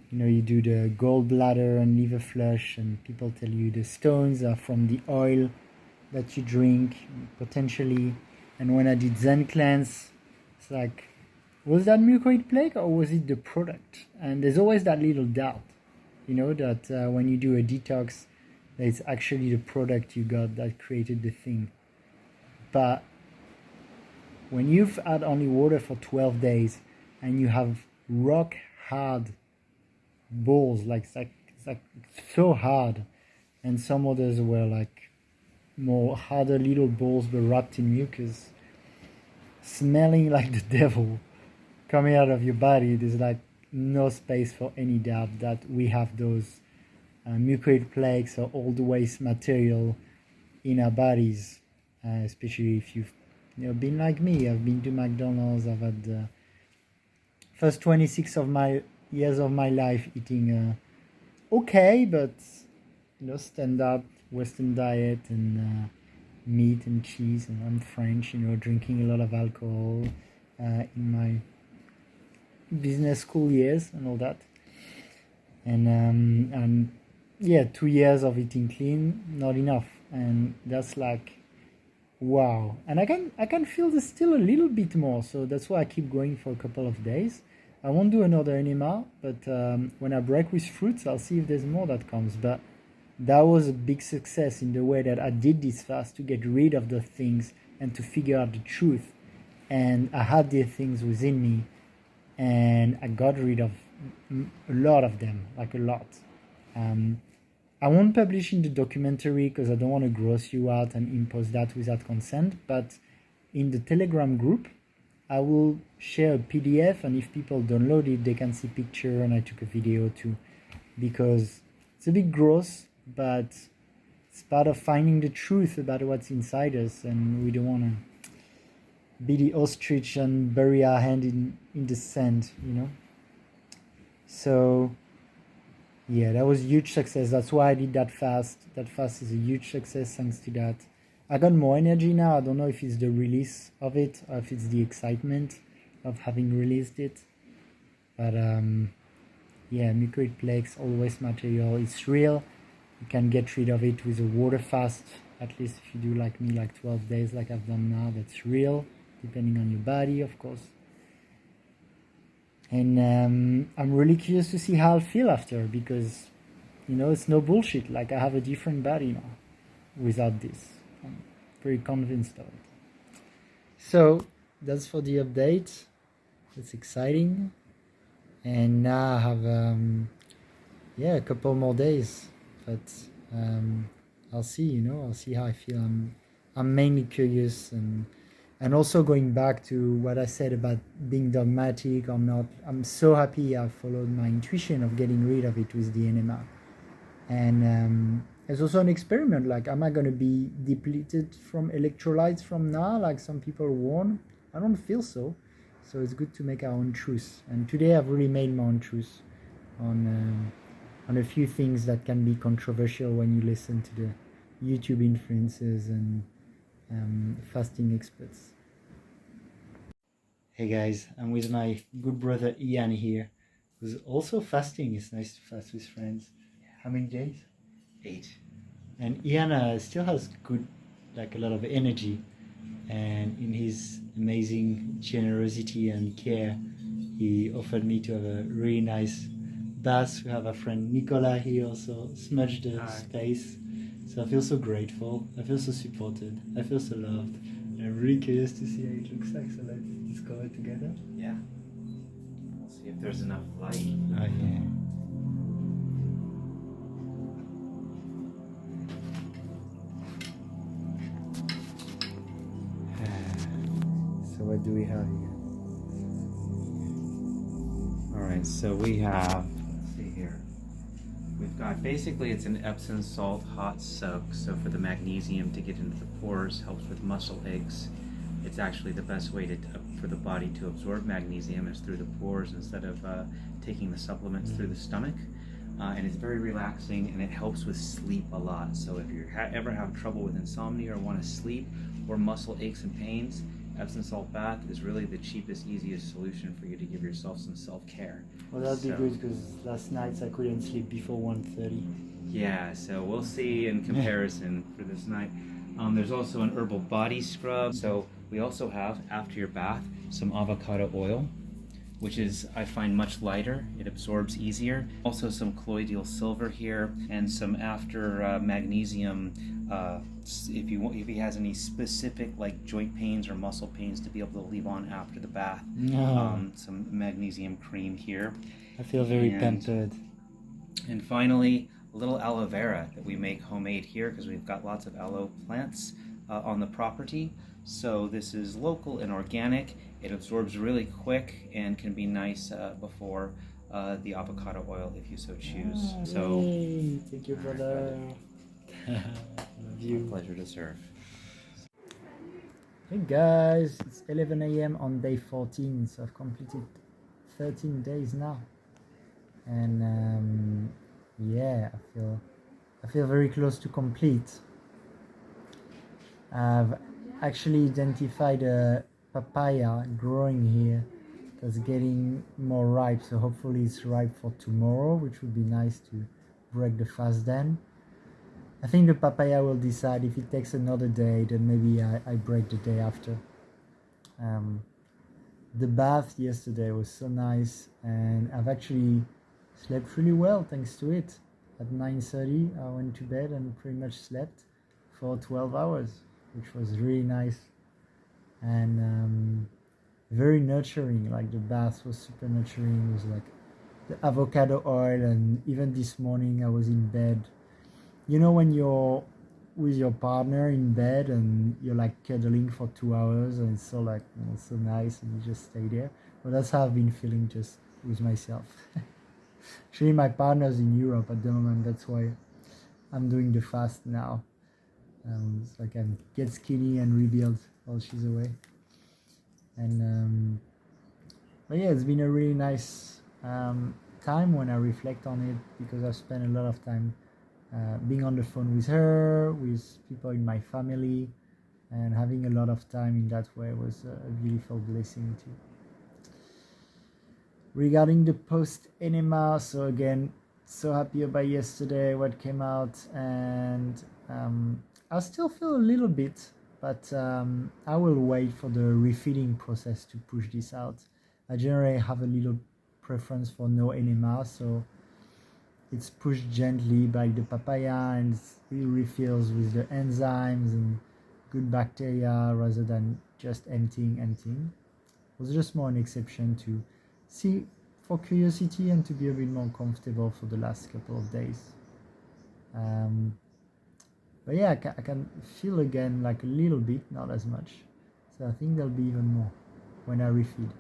You know, you do the gallbladder and liver flush, and people tell you the stones are from the oil that you drink, potentially. And when I did Zen cleanse, it's like, was that mucoid plaque or was it the product? And there's always that little doubt, you know, that when you do a detox, that it's actually the product you got that created the thing. But when you've had only water for 12 days and you have rock hard balls, it's like so hard, and some others were like more harder little balls but wrapped in mucus, smelling like the devil coming out of your body, there's like no space for any doubt that we have those mucoid plaques or old waste material in our bodies, especially if you've been like me. I've been to McDonald's. I've had the first 26 of my years of my life eating okay, but standard Western diet, and meat and cheese, and I'm French, drinking a lot of alcohol in my business school years and all that, and yeah, 2 years of eating clean, not enough. And that's like, wow. And I can feel there's still a little bit more, so that's why I keep going for a couple of days. I won't do another enema, but when I break with fruits, I'll see if there's more that comes. But that was a big success in the way that I did this fast to get rid of the things and to figure out the truth. And I had these things within me, and I got rid of a lot of them, like a lot. I won't publish in the documentary because I don't want to gross you out and impose that without consent, but in the Telegram group, I will share a PDF, and if people download it, they can see picture, and I took a video too, because it's a bit gross, but it's part of finding the truth about what's inside us, and we don't want to be the ostrich and bury our hand in the sand, So yeah, that was a huge success. That's why I did that fast. That fast is a huge success thanks to that. I got more energy now. I don't know if it's the release of it or if it's the excitement of having released it. But yeah, mucoid plaques, all waste material, it's real. You can get rid of it with a water fast, at least if you do like me, like 12 days like I've done now. That's real, depending on your body, of course. And I'm really curious to see how I'll feel after, because it's no bullshit. Like, I have a different body now without this. I'm very convinced of it. So that's for the update. It's exciting. And now I have a couple more days, but I'll see. I'll see how I feel. I'm mainly curious, and also going back to what I said about being dogmatic or not. I'm so happy I followed my intuition of getting rid of it with the enema. And it's also an experiment. Like, am I going to be depleted from electrolytes from now, like some people warn? I don't feel so. So it's good to make our own truth. And today I've really made my own truth on a few things that can be controversial when you listen to the YouTube influencers and fasting experts. Hey guys, I'm with my good brother Ian here, who's also fasting. It's nice to fast with friends. How many days? 8. And Ian still has good, like a lot of energy, and in his amazing generosity and care, he offered me to have a really nice bath. We have a friend Nicola here also smudged the space. So I feel so grateful. I feel so supported. I feel so loved. And I'm really curious to see how it looks like. So let's discover it together. Yeah. We'll see if there's enough light. Oh yeah. So what do we have here? Alright, so we have, let's see here. We've got, basically it's an Epsom salt hot soak. So for the magnesium to get into the pores, helps with muscle aches. It's actually the best way for the body to absorb magnesium is through the pores instead of taking the supplements through the stomach. And it's very relaxing, and it helps with sleep a lot. So if you ever have trouble with insomnia or want to sleep, or muscle aches and pains, Epsom salt bath is really the cheapest, easiest solution for you to give yourself some self-care. Well, that'd be good, because last night I couldn't sleep before 1:30. Yeah, so we'll see in comparison for this night. There's also an herbal body scrub. So we also have, after your bath, some avocado oil, which is, I find, much lighter. It absorbs easier. Also some colloidal silver here, and some after magnesium. If he has any specific like joint pains or muscle pains, to be able to leave on after the bath. Some magnesium cream here. I feel very pampered. And finally, a little aloe vera that we make homemade here, because we've got lots of aloe plants on the property. So this is local and organic. It absorbs really quick and can be nice before the avocado oil if you so choose. So thank you, brother. Love you. My pleasure to serve. Hey guys, it's 11 a.m. on day 14, so I've completed 13 days now, and yeah, I feel very close to complete. I've actually identified a papaya growing here that's getting more ripe, so hopefully it's ripe for tomorrow, which would be nice to break the fast then. I think the papaya will decide. If it takes another day, then maybe I break the day after. The bath yesterday was so nice, and I've actually slept really well thanks to it. At 9:30 I went to bed and pretty much slept for 12 hours, which was really nice, and very nurturing. Like the bath was super nurturing. It was like the avocado oil, and even this morning I was in bed. You know when you're with your partner in bed and you're like cuddling for 2 hours, and it's so like, you know, so nice, and you just stay there. Well, that's how I've been feeling just with myself. Actually, my partner's in Europe at the moment. That's why I'm doing the fast now. So I can get skinny and rebuild while she's away. And but yeah, it's been a really nice time when I reflect on it, because I've spent a lot of time being on the phone with her, with people in my family, and having a lot of time in that way was a beautiful blessing too. Regarding the post enema, so again, so happy about yesterday what came out, and I still feel a little bit, but I will wait for the refeeding process to push this out. I generally have a little preference for no enema, so it's pushed gently by the papaya, and it refills with the enzymes and good bacteria rather than just emptying. It was just more an exception to see for curiosity and to be a bit more comfortable for the last couple of days. But yeah, I can feel again like a little bit, not as much. So I think there'll be even more when I refeed,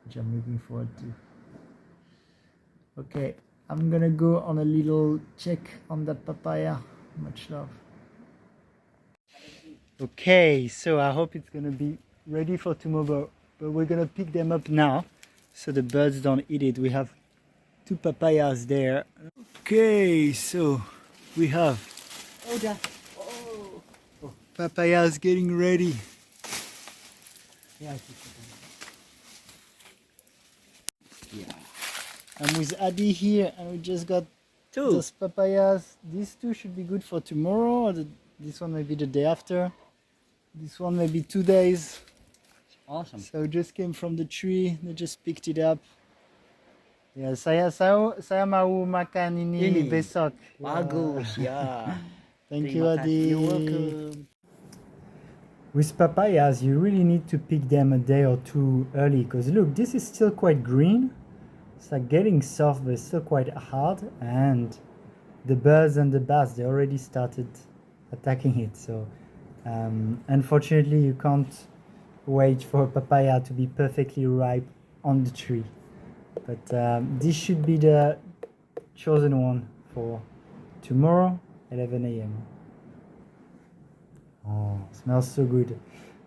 which I'm looking forward to. Okay, I'm gonna go on a little check on that papaya. Much love. Okay, so I hope it's gonna be ready for tomorrow, but we're gonna pick them up now so the birds don't eat it. We have 2 papayas there. Okay, so we have papayas getting ready. Yeah. I'm with Adi here, and we just got two. those papayas. These two should be good for tomorrow, or this one maybe the day after. This one maybe 2 days. Awesome. So it just came from the tree. They just picked it up. Ya, saya mau makan ini Ini. besok. Bagus, ya. Thank you, Terima kasih. Adi. You're welcome. With papayas, you really need to pick them a day or two early because look, this is still quite green. It's like getting soft, but it's still quite hard. And the birds and the bats, they already started attacking it. So unfortunately, you can't wait for a papaya to be perfectly ripe on the tree. But this should be the chosen one for tomorrow, 11 a.m. Oh, smells so good.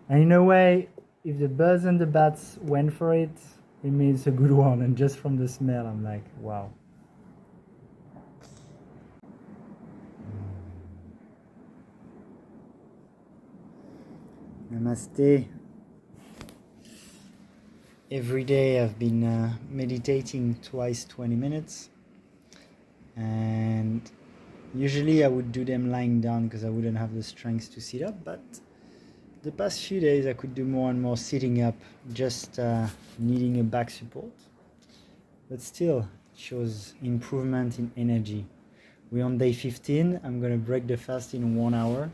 And in a way, if the birds and the bats went for it, it means it's a good one. And just from the smell, I'm like, wow. Namaste. Every day I've been meditating twice 20 minutes, and usually I would do them lying down because I wouldn't have the strength to sit up, but the past few days I could do more and more sitting up, just needing a back support. But still, it shows improvement in energy. We're on day 15. I'm gonna break the fast in 1 hour,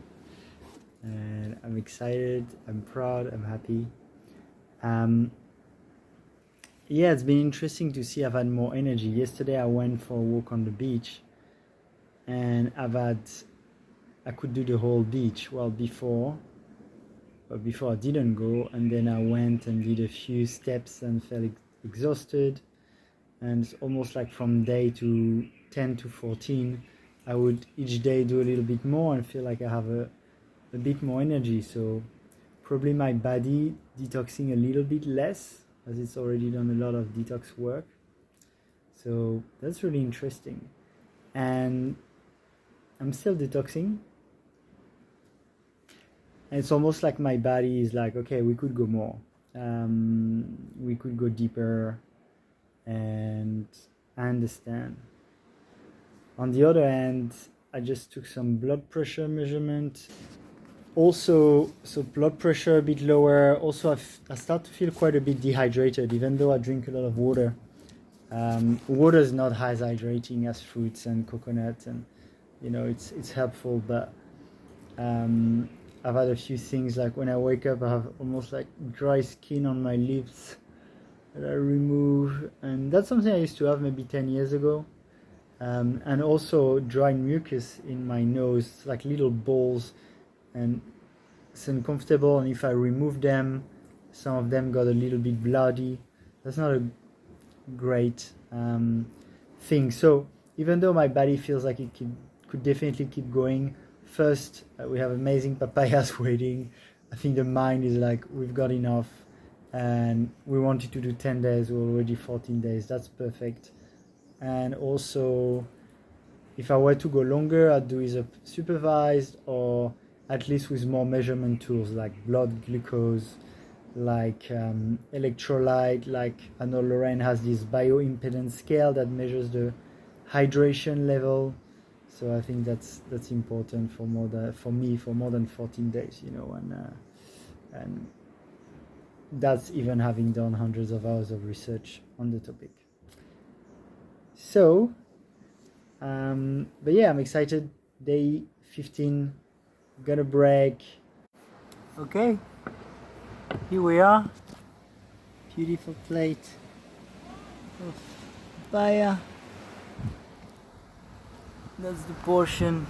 and I'm excited, I'm proud, I'm happy. Yeah, it's been interesting to see I've had more energy. Yesterday I went for a walk on the beach, and I could do the whole beach. Well, before I didn't go, and then I went and did a few steps and felt exhausted. And it's almost like from day to 10 to 14, I would each day do a little bit more and feel like I have a bit more energy. So probably my body detoxing a little bit less, as it's already done a lot of detox work. So that's really interesting. And I'm still detoxing. And it's almost like my body is like, okay, we could go more. We could go deeper. And I understand. On the other hand, I just took some blood pressure measurement. Also, so blood pressure a bit lower. Also, I start to feel quite a bit dehydrated, even though I drink a lot of water. Water is not as hydrating as fruits and coconut, and it's helpful. But I've had a few things, like when I wake up, I have almost like dry skin on my lips that I remove, and that's something I used to have maybe 10 years ago. And also dry mucus in my nose, like little balls, and it's uncomfortable. And if I remove them, some of them got a little bit bloody. That's not a great thing. So even though my body feels like it could definitely keep going, first we have amazing papayas waiting. I think the mind is like, we've got enough, and we wanted to do 10 days, we're already 14 days, that's perfect. And also, if I were to go longer, I'd do either supervised or at least with more measurement tools like blood glucose, like electrolyte. Like I know Lorraine has this bioimpedance scale that measures the hydration level. So I think that's important for more than 14 days, and that's even having done hundreds of hours of research on the topic. So, but yeah, I'm excited. Day 15, got a break. Okay, here we are. Beautiful plate of papaya. That's the portion.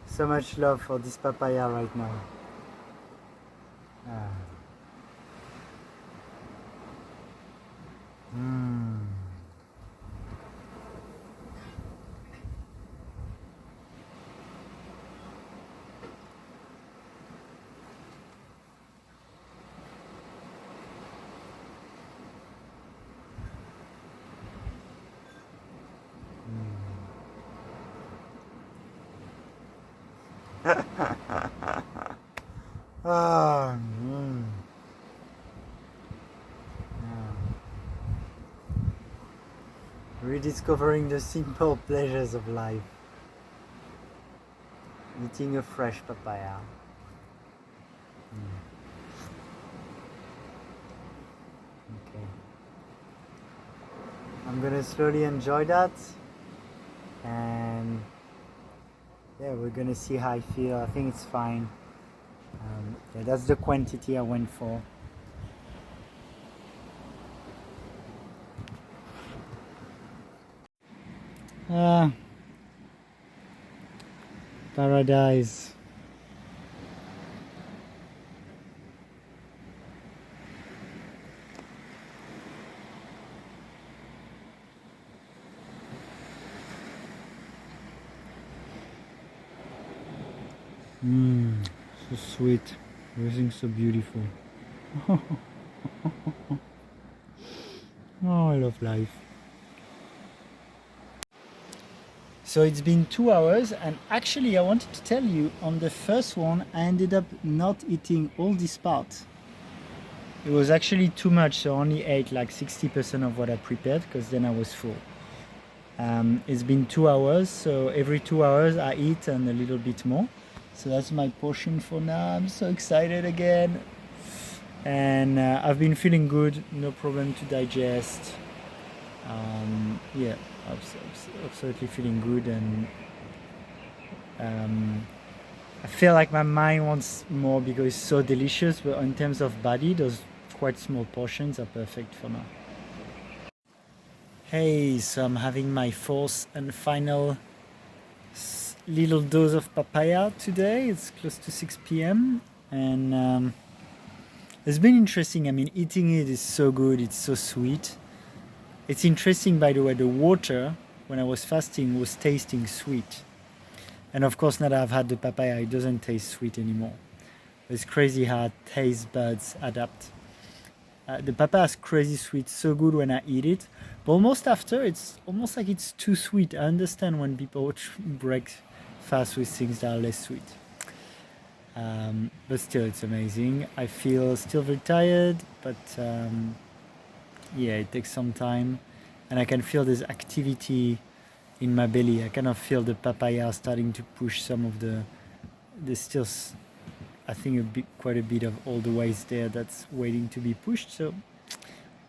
So much love for this papaya right now. Ah, rediscovering the simple pleasures of life. Eating a fresh papaya. Okay. I'm gonna slowly enjoy that, and yeah, we're gonna see how I feel. I think it's fine. Yeah, that's the quantity I went for. Ah, paradise. So sweet. Everything's so beautiful. Oh, I love life. So it's been 2 hours, and actually I wanted to tell you, on the first one I ended up not eating all this part. It was actually too much, so I only ate like 60% of what I prepared, because then I was full. It's been 2 hours, so every 2 hours I eat and a little bit more. So that's my portion for now. I'm so excited again. And I've been feeling good, no problem to digest. Yeah, absolutely feeling good, and I feel like my mind wants more because it's so delicious, but in terms of body, those quite small portions are perfect for now. Hey, so I'm having my fourth and final little dose of papaya today. It's close to 6 p.m. and it's been interesting. I mean, eating it is so good, it's so sweet. It's interesting, by the way, the water when I was fasting was tasting sweet. And of course, now that I've had the papaya, it doesn't taste sweet anymore. It's crazy how taste buds adapt. The papaya is crazy sweet, so good when I eat it. But almost after, it's almost like it's too sweet. I understand when people break fast with things that are less sweet. But still, it's amazing. I feel still very tired, but yeah, it takes some time. And I can feel this activity in my belly. I kind of feel the papaya starting to push some of the still, I think quite a bit of all the waste there that's waiting to be pushed. So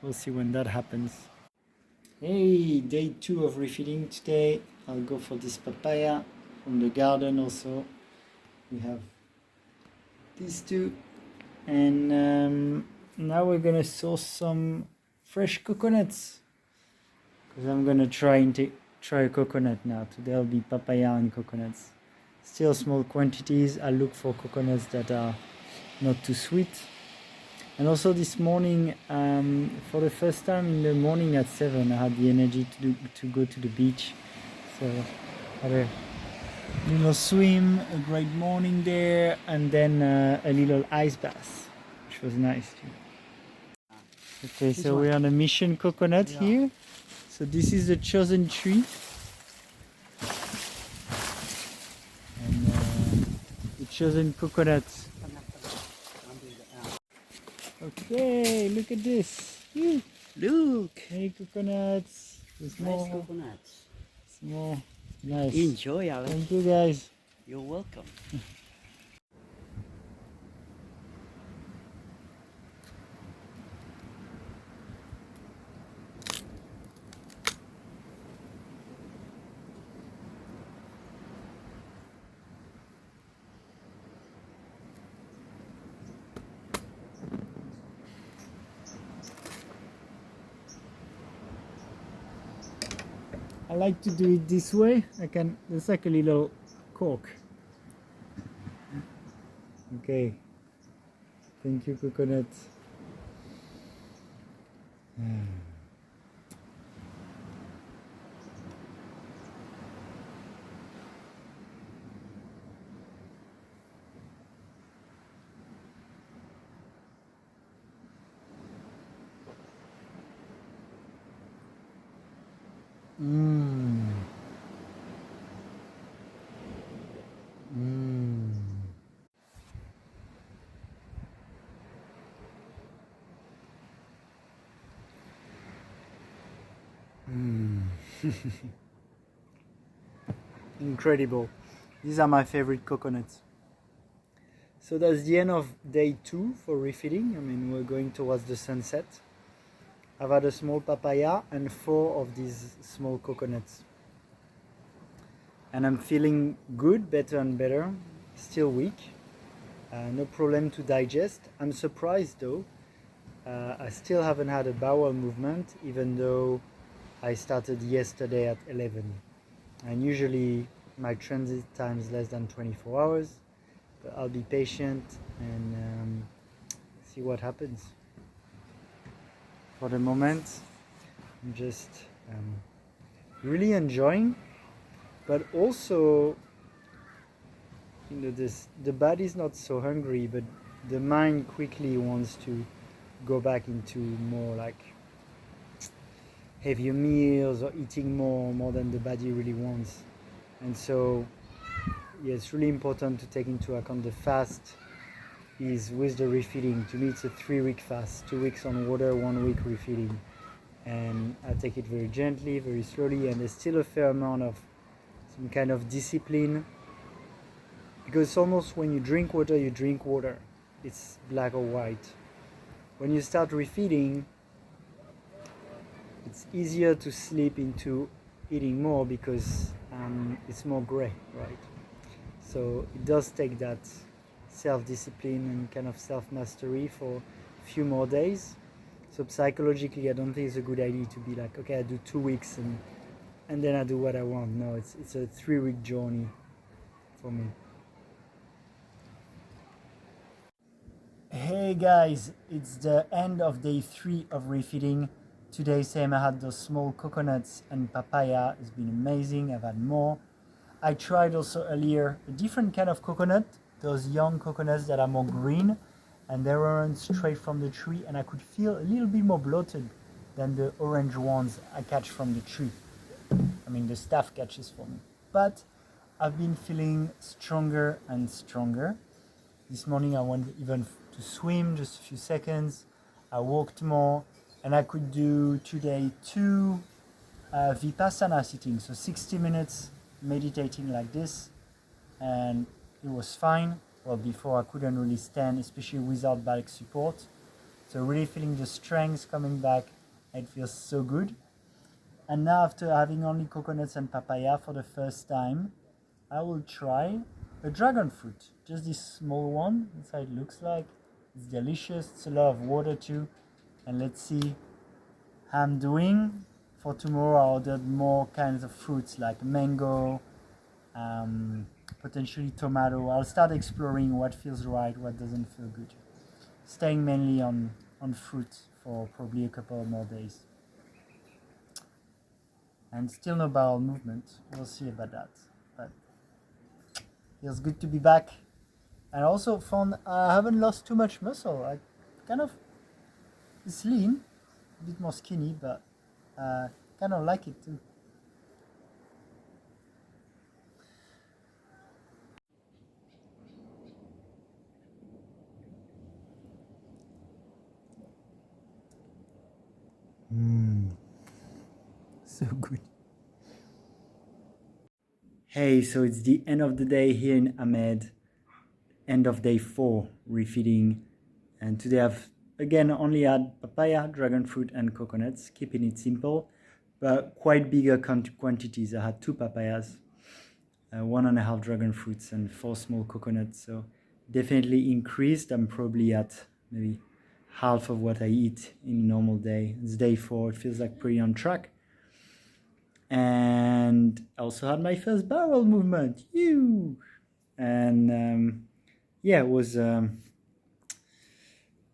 we'll see when that happens. Hey, day 2 of refeeding today. I'll go for this papaya from the garden also. We have these two, and now we're gonna source some fresh coconuts, because I'm gonna try a coconut now. Today will be papaya and coconuts. Still small quantities. I look for coconuts that are not too sweet. And also this morning, for the first time in the morning at 7, I had the energy to go to the beach. So I had a little swim, a great morning there, and then a little ice bath, which was nice too. Okay, so we're on a mission coconut here. So this is the chosen tree. And the chosen coconut. Okay, look at this. Look, Hey, coconuts. There's nice more. coconuts. More. Nice. Enjoy, Alex. Thank you, guys. You're welcome. I like to do it this way. There's like a little cork. Okay. Thank you, coconut. Mmm. Mmm. Incredible. These are my favorite coconuts. So that's the end of day 2 for refeeding. I mean, we're going towards the sunset. I've had a small papaya and 4 of these small coconuts. And I'm feeling good, better and better. Still weak. No problem to digest. I'm surprised though. I still haven't had a bowel movement, even though I started yesterday at 11. And usually my transit time is less than 24 hours. But I'll be patient and see what happens. For the moment, I'm just really enjoying, but also, you know, the body's not so hungry, but the mind quickly wants to go back into more like heavier meals or eating more than the body really wants. And so, yeah, it's really important to take into account the fast is with the refeeding. To me, it's a 3-week fast, 2 weeks on water, 1 week refeeding. And I take it very gently, very slowly, and there's still a fair amount of some kind of discipline, because it's almost when you drink water, you drink water. It's black or white. When you start refeeding, it's easier to slip into eating more because it's more gray, right? So it does take that self-discipline and kind of self-mastery for a few more days. So psychologically, I don't think it's a good idea to be like, okay, I do 2 weeks and then I do what I want. No, it's a 3-week journey for me. Hey guys, it's the end of day 3 of refeeding. Today, same, I had those small coconuts and papaya. It's been amazing. I've had more. I tried also earlier a different kind of coconut, those young coconuts that are more green, and they weren't straight from the tree, and I could feel a little bit more bloated than the orange ones I catch from the tree. I mean, the staff catches for me. But I've been feeling stronger and stronger. This morning I went even to swim just a few seconds. I walked more, and I could do today 2 Vipassana sitting, so 60 minutes meditating like this, and it was fine. Well, before I couldn't really stand, especially without back support. So really feeling the strength coming back. It feels so good. And now, after having only coconuts and papaya for the first time, I will try a dragon fruit. Just this small one. That's how it looks like. It's delicious. It's a lot of water too. And let's see how I'm doing. For tomorrow, I ordered more kinds of fruits like mango, potentially tomato. I'll start exploring what feels right, what doesn't feel good. Staying mainly on fruit for probably a couple of more days. And still no bowel movement. We'll see about that. But feels good to be back. And also found I haven't lost too much muscle. I kind of, it's lean, a bit more skinny, but kind of like it too. So good. Hey, so it's the end of the day here in Ahmed. End of day 4 refeeding, and today I've again only had papaya, dragon fruit and coconuts, keeping it simple, but quite bigger quantities. I had 2 papayas, 1.5 dragon fruits and 4 small coconuts, so definitely increased. I'm probably at maybe half of what I eat in a normal day. It's day 4, it feels like pretty on track. And I also had my first bowel movement, and yeah, it was a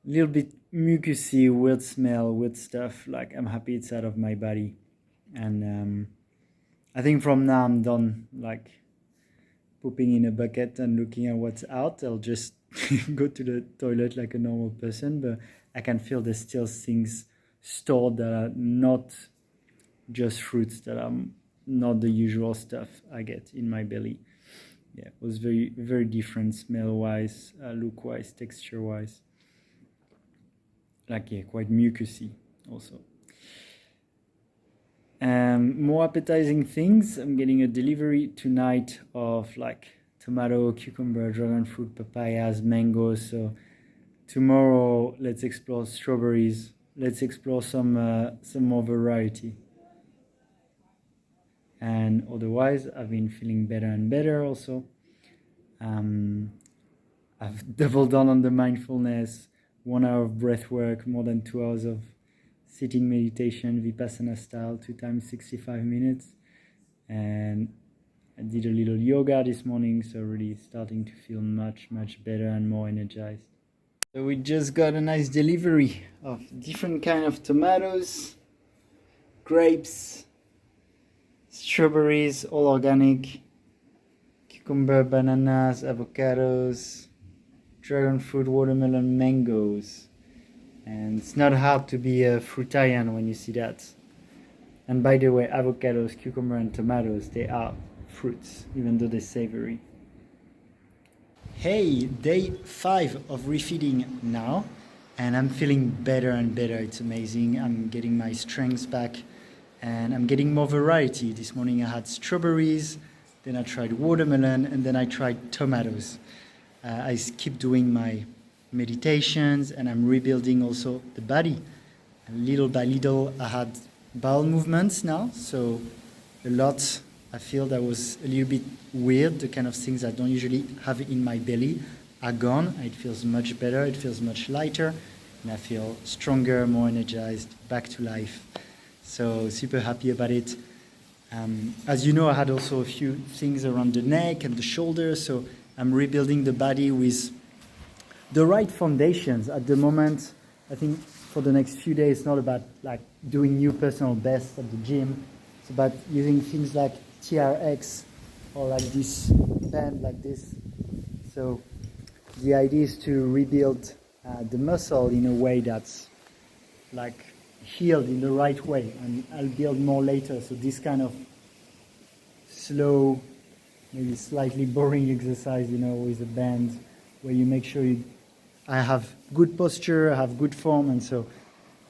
little bit mucusy, weird smell, weird stuff. Like, I'm happy it's out of my body, and I think from now I'm done like pooping in a bucket and looking at what's out. I'll just go to the toilet like a normal person, but I can feel there's still things stored that are not just fruits, that are not the usual stuff I get in my belly. Yeah, it was very, very different smell-wise, look-wise, texture-wise. Like, yeah, quite mucusy also. More appetizing things. I'm getting a delivery tonight of like tomato, cucumber, dragon fruit, papayas, mangoes. So tomorrow, let's explore strawberries. Let's explore some more variety. And otherwise, I've been feeling better and better also. I've doubled down on the mindfulness, 1 hour of breath work, more than 2 hours of sitting meditation, Vipassana style, 2 times 65 minutes. And I did a little yoga this morning, so really starting to feel much better and more energized. So we just got a nice delivery of different kind of tomatoes, grapes, strawberries, all organic, cucumber, bananas, avocados, dragon fruit, watermelon, mangoes. And it's not hard to be a fruitarian when you see that. And by the way, avocados, cucumber and tomatoes, they are fruits, even though they're savory. Hey, day 5 of refeeding now, and I'm feeling better and better. It's amazing. I'm getting my strength back and I'm getting more variety. This morning I had strawberries, then I tried watermelon, and then I tried tomatoes. I keep doing my meditations and I'm rebuilding also the body. And little by little I had bowel movements now, so a lot. I feel that was a little bit weird. The kind of things I don't usually have in my belly are gone. It feels much better, it feels much lighter, and I feel stronger, more energized, back to life. So super happy about it. As you know, I had also a few things around the neck and the shoulders, so I'm rebuilding the body with the right foundations. At the moment, I think for the next few days, it's not about like doing new personal bests at the gym. It's about using things like TRX or like this band like this. So the idea is to rebuild the muscle in a way that's like healed in the right way, and I'll build more later. So this kind of slow, maybe slightly boring exercise, with a band, where you make sure I have good posture, I have good form, and so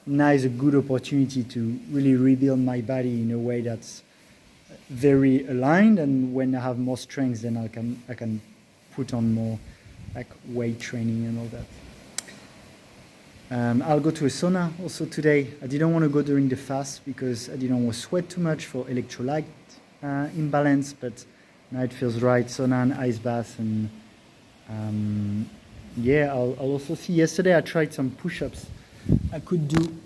now is a good opportunity to really rebuild my body in a way that's very aligned. And when I have more strength, then I can put on more like weight training and all that. I'll go to a sauna also today. I didn't want to go during the fast because I didn't want to sweat too much for electrolyte imbalance, but now it feels right. Sauna and ice bath, and I'll also see. Yesterday I tried some push-ups. I could do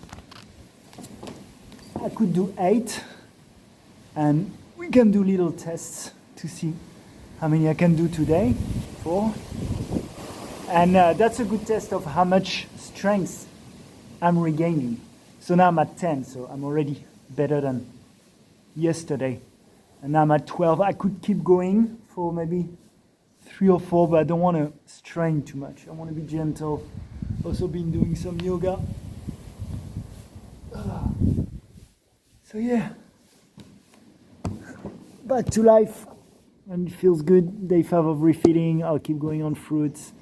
8, and we can do little tests to see how many I can do today. 4. And that's a good test of how much strength I'm regaining. So now I'm at 10, so I'm already better than yesterday. And now I'm at 12. I could keep going for maybe 3 or 4, but I don't want to strain too much. I want to be gentle. Also been doing some yoga. So yeah, back to life, and it feels good. Day 5 of refeeding. I'll keep going on fruits.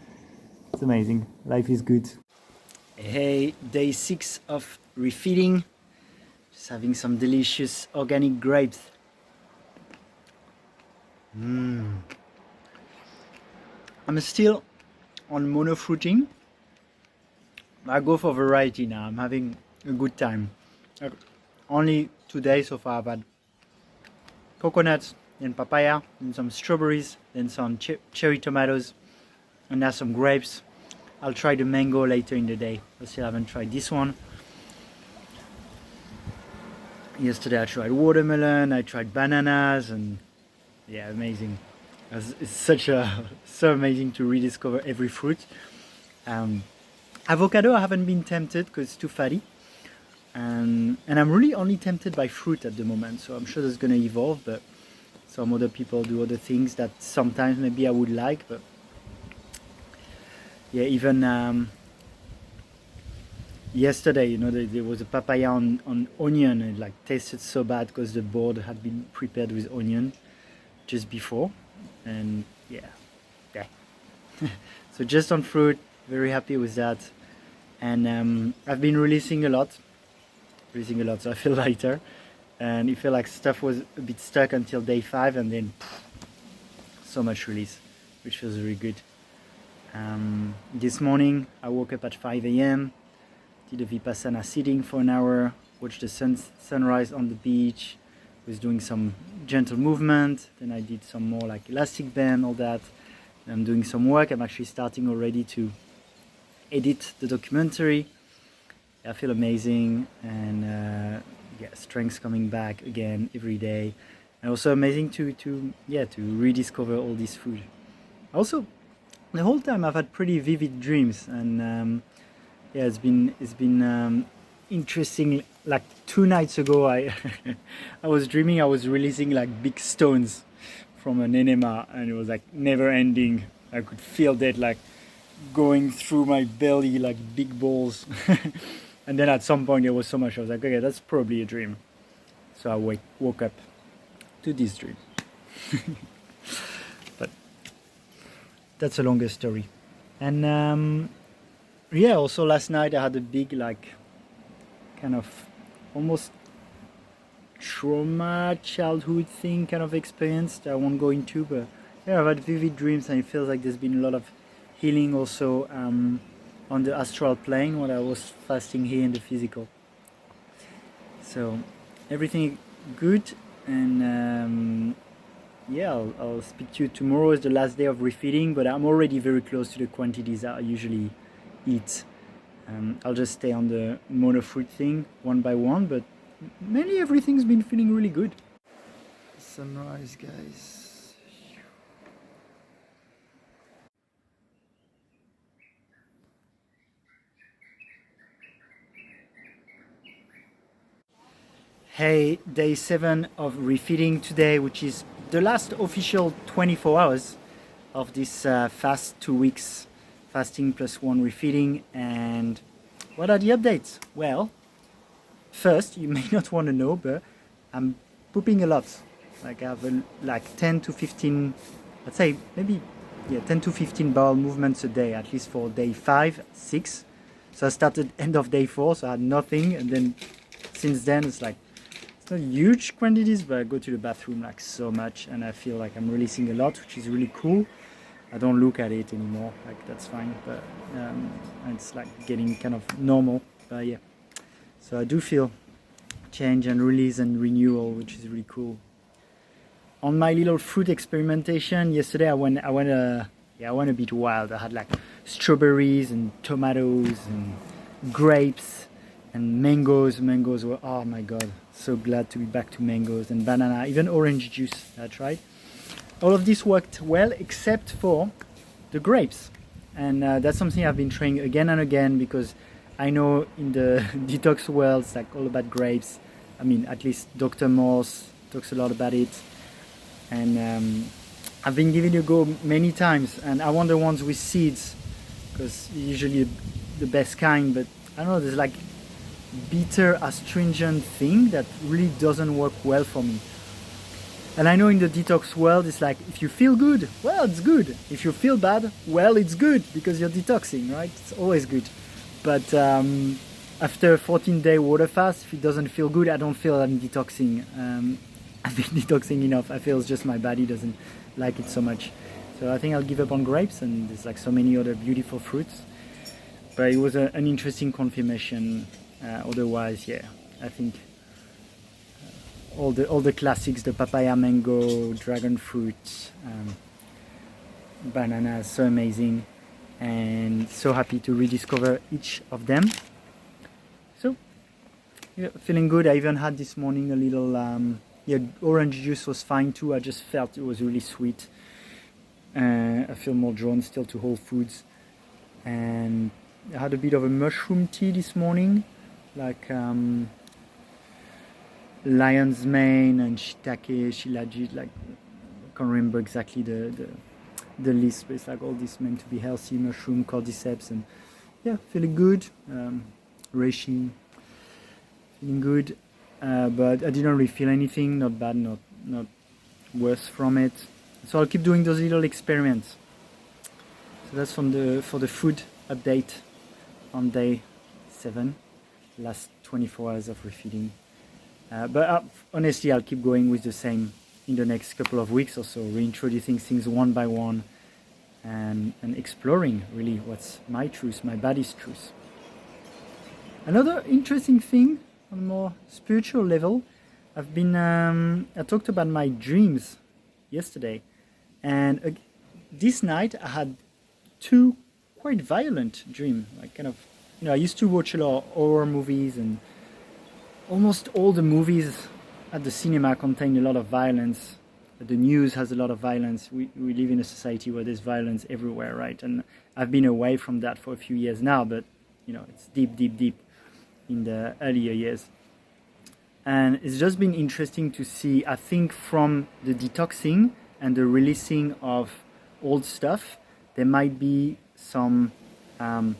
It's amazing. Life is good. Hey, day 6 of refeeding. Just having some delicious organic grapes. I'm still on monofruiting. I go for variety now. I'm having a good time. Only 2 days so far I've had coconuts, then papaya, then some strawberries, then some cherry tomatoes, and now some grapes. I'll try the mango later in the day. I still haven't tried this one. Yesterday I tried watermelon, I tried bananas, and yeah, amazing. It's so amazing to rediscover every fruit. Avocado I haven't been tempted because it's too fatty. And I'm really only tempted by fruit at the moment, so I'm sure that's going to evolve, but some other people do other things that sometimes maybe I would like. But yeah, even yesterday, there was a papaya on onion, and it like tasted so bad because the board had been prepared with onion just before, and yeah. So just on fruit, very happy with that. And I've been releasing a lot, so I feel lighter. and it felt like stuff was a bit stuck until day 5, and then so much release, which was really good. This morning I woke up at 5 a.m, did a Vipassana sitting for an hour, watched the sunrise on the beach, was doing some gentle movement, then I did some more like elastic band, all that. I'm doing some work. I'm actually starting already to edit the documentary. I feel amazing, and strength coming back again every day, and also amazing to rediscover all this food. Also, the whole time I've had pretty vivid dreams, and it's been interesting. Like 2 nights ago, I I was dreaming I was releasing like big stones from an enema, and it was like never ending. I could feel that like going through my belly like big balls. And then at some point there was so much, I was like, okay, that's probably a dream. So I woke up to this dream. But that's a longer story. And also last night I had a big like kind of almost trauma childhood thing kind of experience that I won't go into, but yeah, I've had vivid dreams, and it feels like there's been a lot of healing also on the astral plane when I was fasting here in the physical. So everything good, and I'll speak to you tomorrow. Is the last day of refeeding, but I'm already very close to the quantities that I usually eat. I'll just stay on the mono fruit thing one by one, but mainly everything's been feeling really good. Sunrise, guys. Hey, day 7 of refeeding today, which is the last official 24 hours of this fast 2 weeks fasting plus 1 refeeding. And what are the updates? Well, first, you may not want to know, but I'm pooping a lot. Like I have like 10 to 15, let's say maybe 10 to 15 bowel movements a day, at least for day 5, 6. So I started end of day 4, so I had nothing, and then since then it's like, it's not huge quantities, but I go to the bathroom like so much, and I feel like I'm releasing a lot, which is really cool. I don't look at it anymore, like that's fine, but it's like getting kind of normal. But yeah, so I do feel change and release and renewal, which is really cool. On my little fruit experimentation yesterday, I went a bit wild. I had like strawberries and tomatoes and grapes and mangoes. Mangoes were, oh my god, so glad to be back to mangoes, and banana, even orange juice I tried. All of this worked well except for the grapes, and that's something I've been trying again and again, because I know in the detox world it's like all about grapes. I mean, at least Dr. Morse talks a lot about it, and I've been giving it a go many times, and I want the ones with seeds, because usually the best kind, but I don't know, there's like bitter astringent thing that really doesn't work well for me. And I know in the detox world it's like, if you feel good, well, it's good. If you feel bad, well, it's good, because you're detoxing, right? It's always good. But after a 14-day water fast, if it doesn't feel good, I don't feel I'm detoxing. I've been detoxing enough. I feel it's just my body doesn't like it so much. So I think I'll give up on grapes, and there's like so many other beautiful fruits. But it was an interesting confirmation. Otherwise, yeah, I think all the classics, the papaya, mango, dragon fruit, banana, so amazing, and so happy to rediscover each of them. So yeah, feeling good. I even had this morning a little orange juice was fine too. I just felt it was really sweet. I feel more drawn still to whole foods, and I had a bit of a mushroom tea this morning, like lion's mane and shiitake, shilajit, like I can't remember exactly the list, but it's like all this meant to be healthy, mushroom, cordyceps, and yeah, feeling good. Reishi, feeling good, but I didn't really feel anything, not bad, not worse from it. So I'll keep doing those little experiments. So that's for the food update on day 7, last 24 hours of refeeding. But honestly, I'll keep going with the same in the next couple of weeks or so, reintroducing things one by one and exploring really what's my truth, my body's truth. Another interesting thing on a more spiritual level, I talked about my dreams yesterday, and this night I had two quite violent dreams. Like kind of, I used to watch a lot of horror movies, and almost all the movies at the cinema contain a lot of violence. The news has a lot of violence. We live in a society where there's violence everywhere, right? And I've been away from that for a few years now, but it's deep in the earlier years. And it's just been interesting to see, I think, from the detoxing and the releasing of old stuff, there might be some kind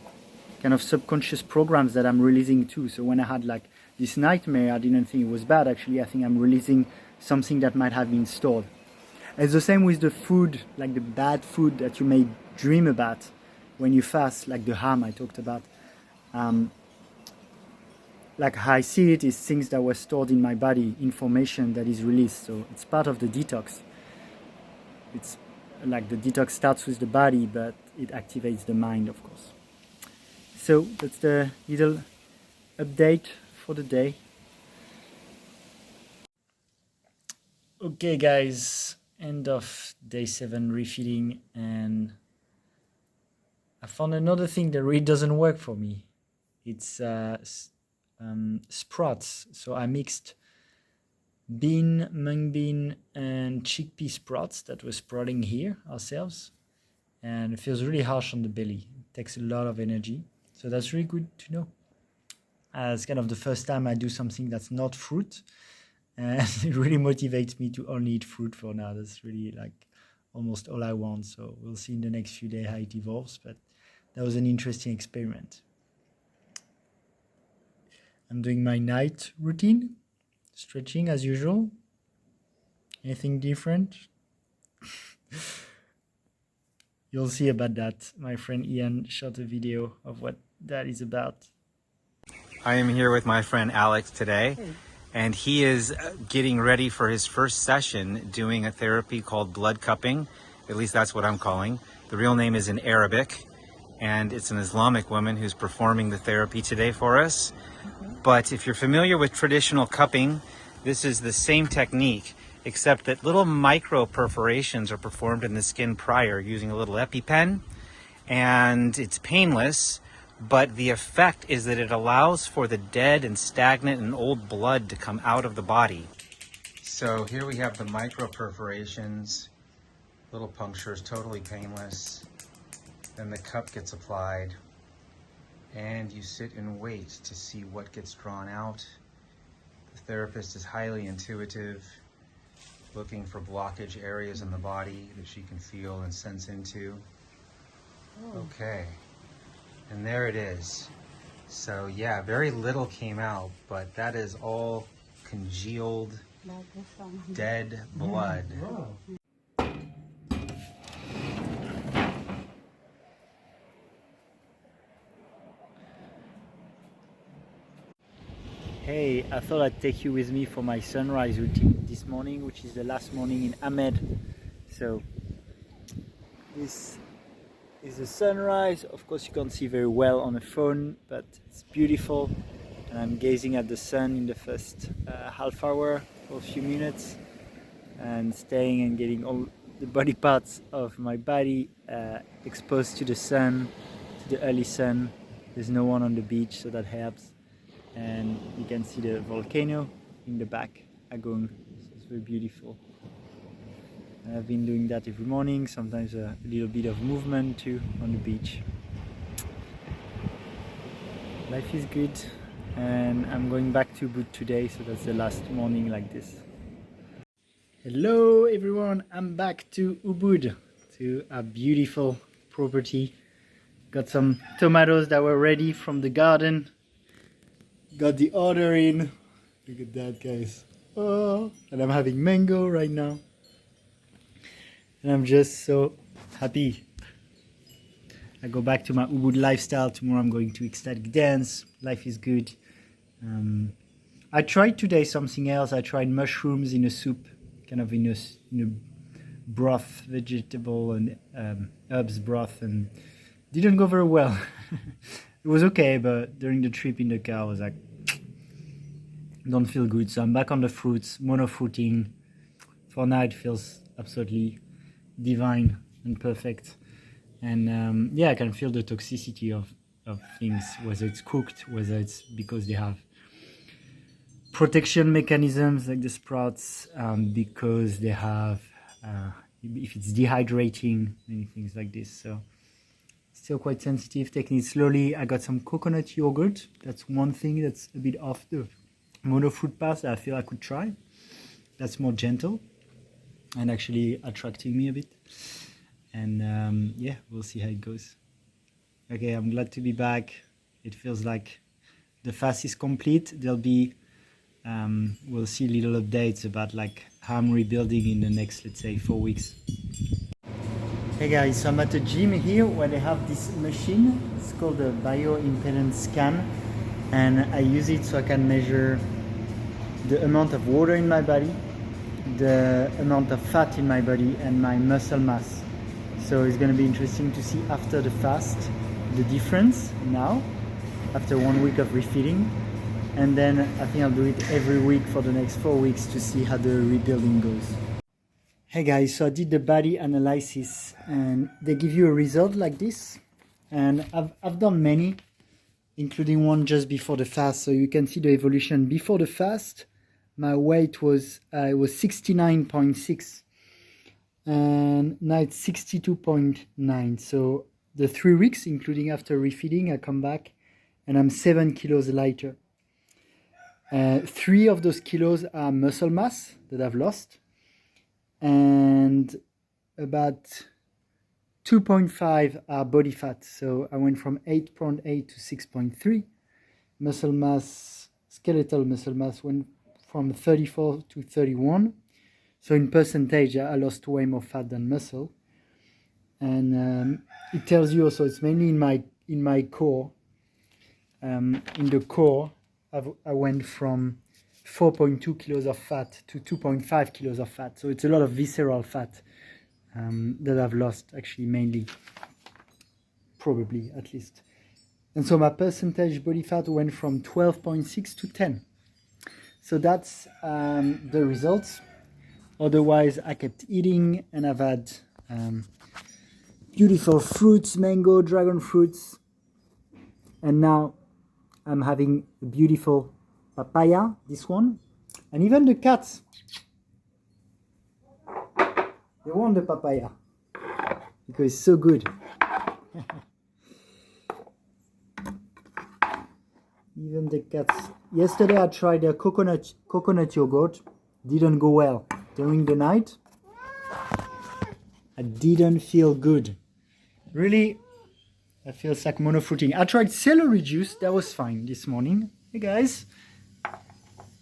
of subconscious programs that I'm releasing too. So when I had like this nightmare, I didn't think it was bad. Actually, I think I'm releasing something that might have been stored. It's the same with the food, like the bad food that you may dream about when you fast, like the ham I talked about. Like how I see it is things that were stored in my body, information that is released. So it's part of the detox. It's like the detox starts with the body, but it activates the mind, of course. So that's the little update for the day. Okay guys, end of day 7 refeeding, and I found another thing that really doesn't work for me. It's sprouts. So I mixed mung bean and chickpea sprouts that were sprouting here ourselves, and it feels really harsh on the belly. It takes a lot of energy, so that's really good to know. It's kind of the first time I do something that's not fruit, and it really motivates me to only eat fruit for now. That's really like almost all I want, so we'll see in the next few days how it evolves, but that was an interesting experiment. I'm doing my night routine, stretching as usual. Anything different? You'll see about that. My friend Ian shot a video of what that is about. I am here with my friend Alex today, and he is getting ready for his first session doing a therapy called blood cupping. At least that's what I'm calling. The real name is in Arabic, and it's an Islamic woman who's performing the therapy today for us. But if you're familiar with traditional cupping, this is the same technique, except that little micro perforations are performed in the skin prior using a little EpiPen, and it's painless, but the effect is that it allows for the dead and stagnant and old blood to come out of the body. So here we have the micro perforations, little punctures, totally painless. Then the cup gets applied, and you sit and wait to see what gets drawn out. The therapist is highly intuitive, looking for blockage areas in the body that she can feel and sense into. Okay, and there it is. So yeah, very little came out, but that is all congealed, dead blood. Hey, I thought I'd take you with me for my sunrise routine this morning, which is the last morning in Ahmed. So this is the sunrise. Of course, you can't see very well on a phone, but it's beautiful. And I'm gazing at the sun in the first half hour for a few minutes, and staying and getting all the body parts of my body exposed to the sun, to the early sun. There's no one on the beach, so that helps. And you can see the volcano in the back, Agung. It's very beautiful. And I've been doing that every morning, sometimes a little bit of movement too on the beach. Life is good, and I'm going back to Ubud today, so that's the last morning like this. Hello everyone, I'm back to Ubud, to a beautiful property. Got some tomatoes that were ready from the garden. Got the order in. Look at that, guys. Oh, and I'm having mango right now. And I'm just so happy. I go back to my Ubud lifestyle. Tomorrow I'm going to ecstatic dance. Life is good. I tried today something else. I tried mushrooms in a soup, kind of in a broth, vegetable and herbs broth, and didn't go very well. It was okay, but during the trip in the car, I was like, don't feel good. So I'm back on the fruits, monofruiting. For now, it feels absolutely divine and perfect. And yeah, I can feel the toxicity of things, whether it's cooked, whether it's because they have protection mechanisms like the sprouts, because they have, if it's dehydrating, many things like this. So still quite sensitive, taking it slowly. I got some coconut yogurt. That's one thing that's a bit off the monofruit path that I feel I could try. That's more gentle and actually attracting me a bit. And yeah, we'll see how it goes. Okay, I'm glad to be back. It feels like the fast is complete. There'll be, we'll see little updates about like how I'm rebuilding in the next, let's say, 4 weeks. Hey guys, so I'm at the gym here where they have this machine. It's called a bioimpedance scan, and I use it so I can measure the amount of water in my body, the amount of fat in my body, and my muscle mass. So it's going to be interesting to see after the fast the difference now after 1 week of refeeding, and then I think I'll do it every week for the next 4 weeks to see how the rebuilding goes. Hey guys, so I did the body analysis and they give you a result like this, and I've done many, including one just before the fast, so you can see the evolution. Before the fast my weight was 69.6 and now it's 62.9. so the 3 weeks, including after refeeding, I come back and I'm 7 kilos lighter. 3 of those kilos are muscle mass that I've lost, and about 2.5 are body fat. So I went from 8.8 to 6.3. Muscle mass, skeletal muscle mass, went from 34 to 31. So in percentage, I lost way more fat than muscle. And it tells you also it's mainly in my core. In the core, I went from 4.2 kilos of fat to 2.5 kilos of fat. So it's a lot of visceral fat that I've lost, actually, mainly, probably at least. And so my percentage body fat went from 12.6 to 10. So that's the results. Otherwise, I kept eating, and I've had beautiful fruits, mango, dragon fruits, and now I'm having a beautiful papaya, this one, and even the cats, they want the papaya because it's so good. Even the cats. Yesterday I tried a coconut yogurt, didn't go well. During the night I didn't feel good. Really, I feel like monofruiting. I tried celery juice, that was fine this morning. Hey guys,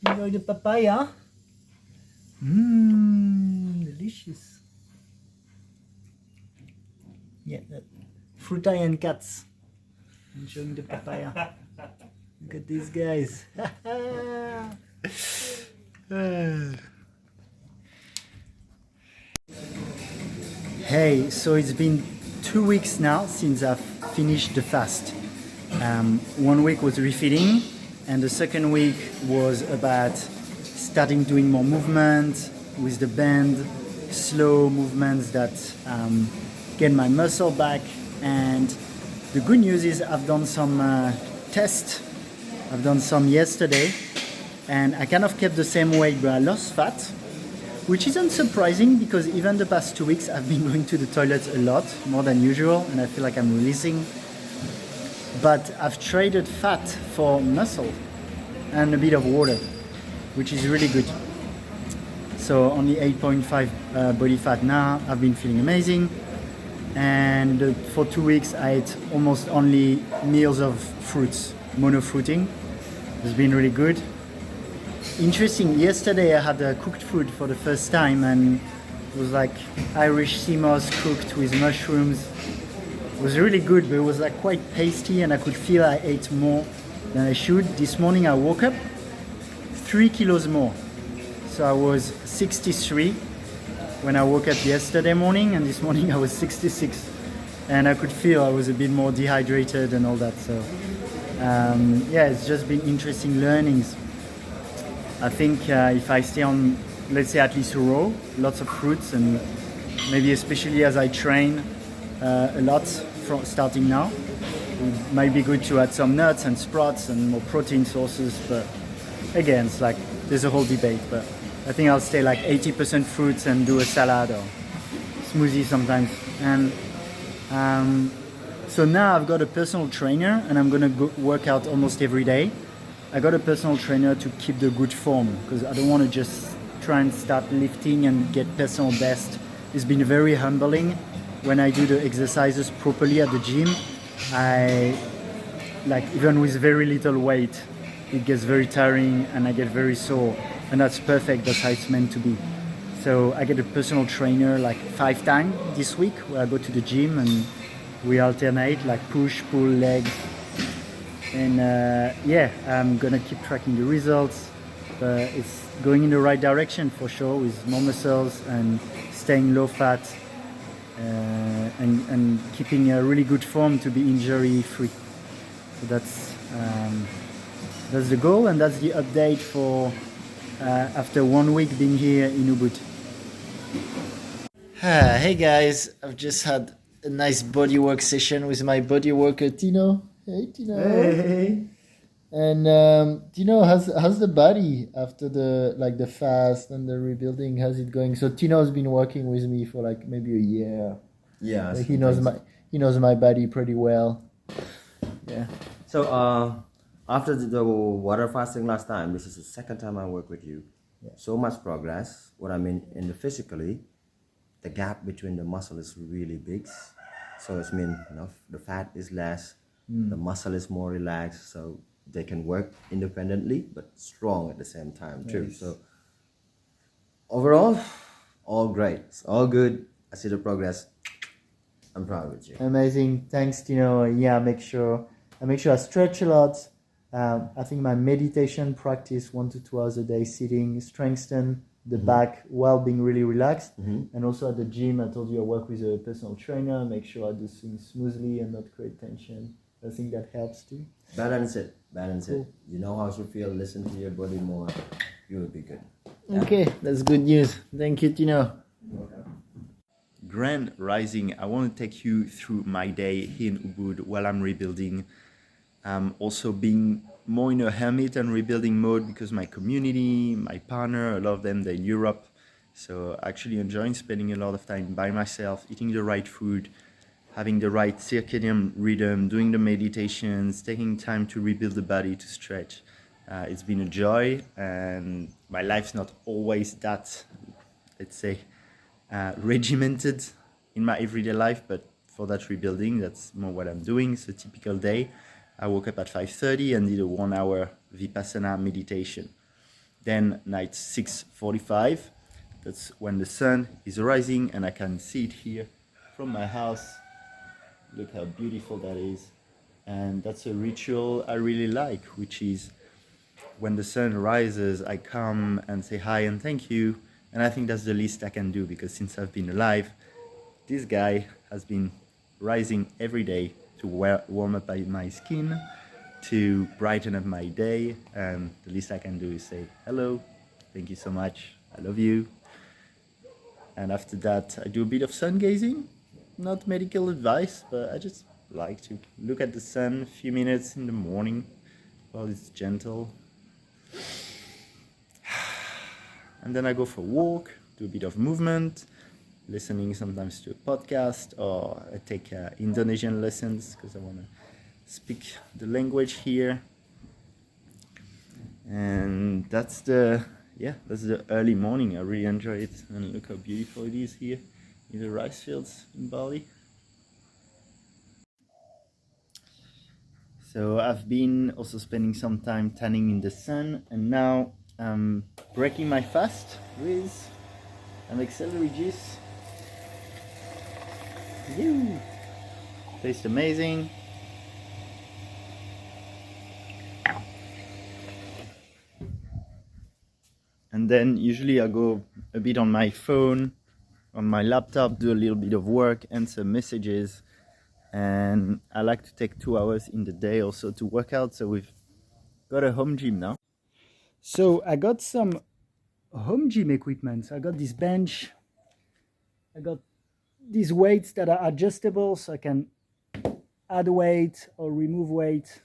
enjoy the papaya. Delicious. Yeah, fruity and cats enjoying the papaya. Look at these guys. Hey, so it's been 2 weeks now since I've finished the fast. 1 week was refeeding, and the second week was about starting doing more movement with the band, slow movements that get my muscle back. And the good news is I've done some tests. I've done some yesterday, and I kind of kept the same weight, but I lost fat, which isn't surprising because even the past 2 weeks I've been going to the toilet a lot, more than usual, and I feel like I'm releasing. But I've traded fat for muscle and a bit of water, which is really good. So only 8.5 body fat now. I've been feeling amazing, and for 2 weeks I ate almost only meals of fruits, monofruiting. It's been really good. Interesting, yesterday I had cooked food for the first time, and it was like Irish sea moss cooked with mushrooms. It was really good, but it was like quite pasty, and I could feel I ate more than I should. This morning I woke up 3 kilos more. So I was 63 when I woke up yesterday morning, and this morning I was 66. And I could feel I was a bit more dehydrated and all that. So yeah, it's just been interesting learnings. I think if I stay on, let's say at least raw, lots of fruits, and maybe especially as I train a lot from starting now, it might be good to add some nuts and sprouts and more protein sources. But again, it's like there's a whole debate. But I think I'll stay like 80% fruits and do a salad or smoothie sometimes. And so now I've got a personal trainer, and I'm gonna go work out almost every day. I got a personal trainer to keep the good form, because I don't want to just try and start lifting and get personal best. It's been very humbling. When I do the exercises properly at the gym, I like, even with very little weight, it gets very tiring and I get very sore, and that's perfect. That's how it's meant to be. So I get a personal trainer like 5 times this week, where I go to the gym and we alternate, like push, pull, legs. And yeah, I'm gonna keep tracking the results. But it's going in the right direction for sure, with more muscles and staying low fat, and keeping a really good form to be injury free. So that's the goal, and that's the update for after 1 week being here in Ubud. Hey guys, I've just had a nice bodywork session with my body worker Tino. Hey Tino. Hey. And Tino, how's the body after the fast and the rebuilding? How's it going? So Tino's been working with me for like maybe a year. Yeah. Like, he knows my body pretty well. Yeah. So after the water fasting last time, this is the second time I work with you. Yeah. So much progress. What I mean in the physically, the gap between the muscle is really big. So it's mean the fat is less, the muscle is more relaxed, so they can work independently but strong at the same time too. Nice. So overall, all great. It's all good. I see the progress. I'm proud with you. Amazing. Thanks, Tino. Yeah, I make sure I stretch a lot. I think my meditation practice 1 to 2 hours a day sitting strengthen the back while being really relaxed. And also at the gym, I told you I work with a personal trainer, make sure I do things smoothly and not create tension. I think that helps too. Balance it. Cool. You know how you feel. Listen to your body more. You will be good. Okay, that's good news. Thank you, Tino. Grand Rising, I want to take you through my day here in Ubud while I'm rebuilding. Also being more in a hermit and rebuilding mode, because my community, my partner, a lot of them, they're in Europe. So actually enjoying spending a lot of time by myself, eating the right food, having the right circadian rhythm, doing the meditations, taking time to rebuild the body, to stretch. It's been a joy, and my life's not always that, let's say, regimented in my everyday life, but for that rebuilding, that's more what I'm doing. It's a typical day. I woke up at 5:30 and did a 1 hour Vipassana meditation. Then night 6:45, that's when the sun is rising and I can see it here from my house. Look how beautiful that is. And that's a ritual I really like, which is when the sun rises, I come and say hi and thank you. And I think that's the least I can do, because since I've been alive, this guy has been rising every day to warm up my skin, to brighten up my day. And the least I can do is say hello, thank you so much, I love you. And after that, I do a bit of sun gazing. Not medical advice, but I just like to look at the sun a few minutes in the morning while it's gentle. And then I go for a walk, do a bit of movement, listening sometimes to a podcast, or I take Indonesian lessons because I want to speak the language here. And that's the early morning. I really enjoy it, and look how beautiful it is here in the rice fields in Bali. So I've been also spending some time tanning in the sun, and now I'm breaking my fast with celery juice. Tastes amazing. And then usually I go a bit on my phone, on my laptop, do a little bit of work, answer messages. And I like to take 2 hours in the day also to work out. So we've got a home gym now. So I got some home gym equipment. So I got this bench. I got these weights that are adjustable, so I can add weight or remove weight.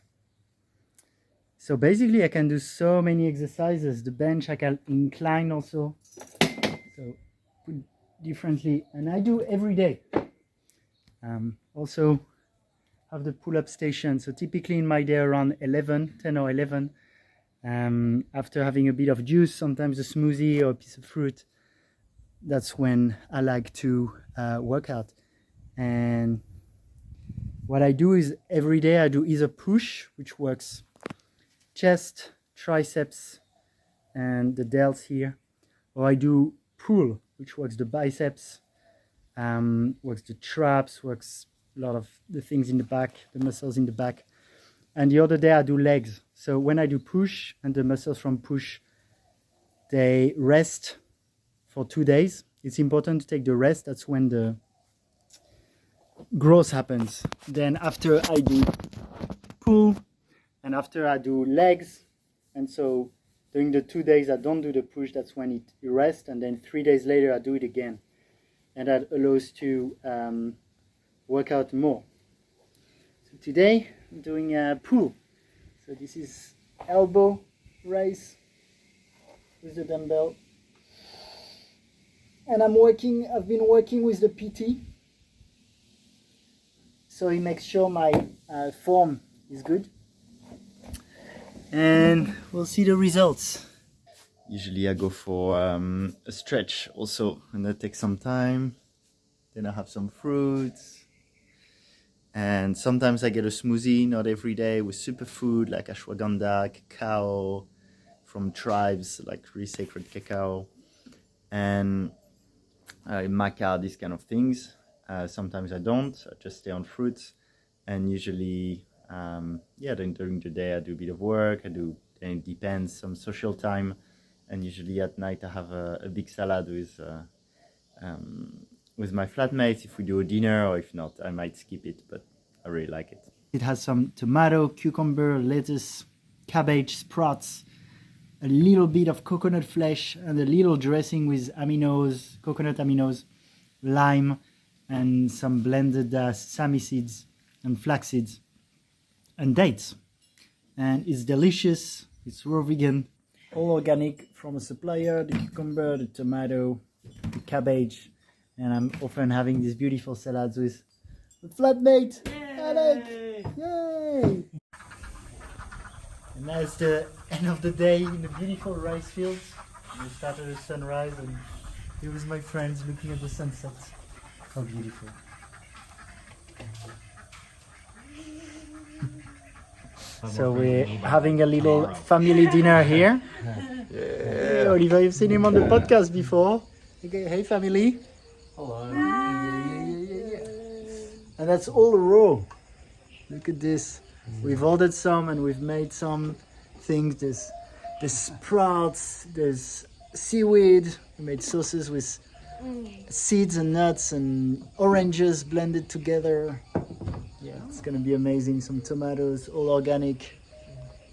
So basically I can do so many exercises. The bench I can incline also. So put differently, and I do every day. Also have the pull-up station. So typically in my day around 10 or 11, after having a bit of juice, sometimes a smoothie or a piece of fruit, that's when I like to work out. And what I do is every day I do either push, which works chest, triceps, and the delts here, or I do pull, which works the biceps, works the traps, works a lot of the things in the back, the muscles in the back. And the other day I do legs. So when I do push and the muscles from push, they rest for 2 days. It's important to take the rest. That's when the growth happens. Then after I do pull and after I do legs, and so during the 2 days I don't do the push, that's when it rests, and then 3 days later I do it again. And that allows to work out more. So today I'm doing a pull. So this is elbow raise with the dumbbell. And I've been working with the PT. So he makes sure my form is good. And we'll see the results. Usually I go for a stretch also, and that takes some time. Then I have some fruits. And sometimes I get a smoothie, not every day, with superfood like ashwagandha, cacao, from tribes like really sacred cacao, and maca, these kind of things. Sometimes I don't, I just stay on fruits. And usually, then during the day I do a bit of work, and it depends, some social time. And usually at night I have a big salad with my flatmates if we do a dinner, or if not, I might skip it, but I really like it. It has some tomato, cucumber, lettuce, cabbage, sprouts, a little bit of coconut flesh, and a little dressing with aminos, coconut aminos, lime, and some blended sesame seeds and flax seeds and dates. And it's delicious. It's raw vegan, all organic from a supplier, the cucumber, the tomato, the cabbage. And I'm often having these beautiful salads with the flatmate, Alec. Yay! And now it's the end of the day in the beautiful rice fields. We started at sunrise, and here with my friends looking at the sunset. How beautiful. So we're having a little family dinner here. Hey, Oliver, you've seen him on the podcast before. Okay, hey family. Hello. And that's all raw. Look at this. We've ordered some and we've made some things. There's sprouts, there's seaweed. We made sauces with seeds and nuts and oranges blended together. Yeah, it's gonna be amazing. Some tomatoes, all organic.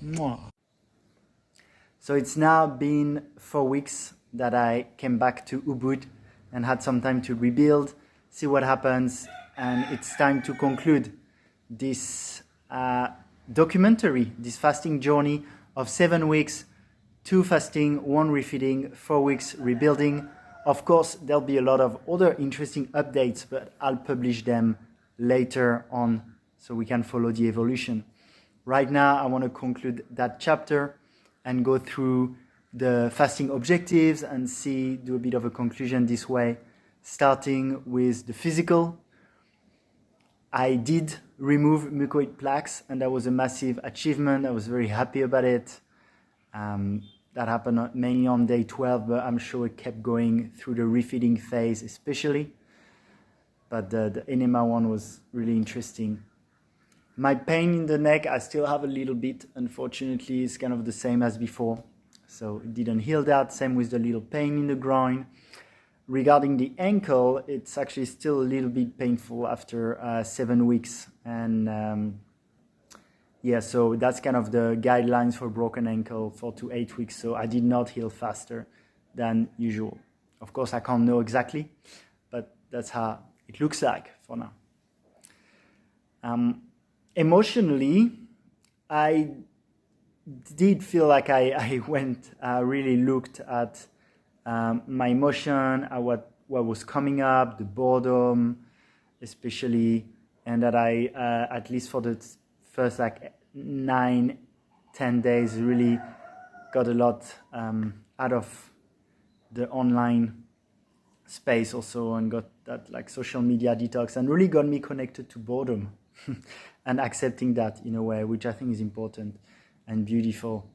Mwah. So it's now been 4 weeks that I came back to Ubud and had some time to rebuild, see what happens, and it's time to conclude this documentary, this fasting journey of 7 weeks, 2 fasting, 1 refeeding, 4 weeks rebuilding. Of course, there'll be a lot of other interesting updates, but I'll publish them later on so we can follow the evolution. Right now, I want to conclude that chapter and go through the fasting objectives and do a bit of a conclusion this way, starting with the physical. I did remove mucoid plaques, and that was a massive achievement. I was very happy about it. That happened mainly on day 12, but I'm sure it kept going through the refeeding phase especially. But the enema one was really interesting. My pain in the neck, I still have a little bit. Unfortunately, it's kind of the same as before. So it didn't heal that. Same with the little pain in the groin. Regarding the ankle, it's actually still a little bit painful after 7 weeks. And yeah, so that's kind of the guidelines for broken ankle, 4 to 8 weeks. So I did not heal faster than usual. Of course, I can't know exactly, but that's how it looks like for now. Emotionally, I did feel like I went, really looked at my emotion, at what was coming up, the boredom, especially, and that I, at least for the first like 9-10 days, really got a lot out of the online space also, and got that like social media detox, and really got me connected to boredom and accepting that in a way, which I think is important and beautiful.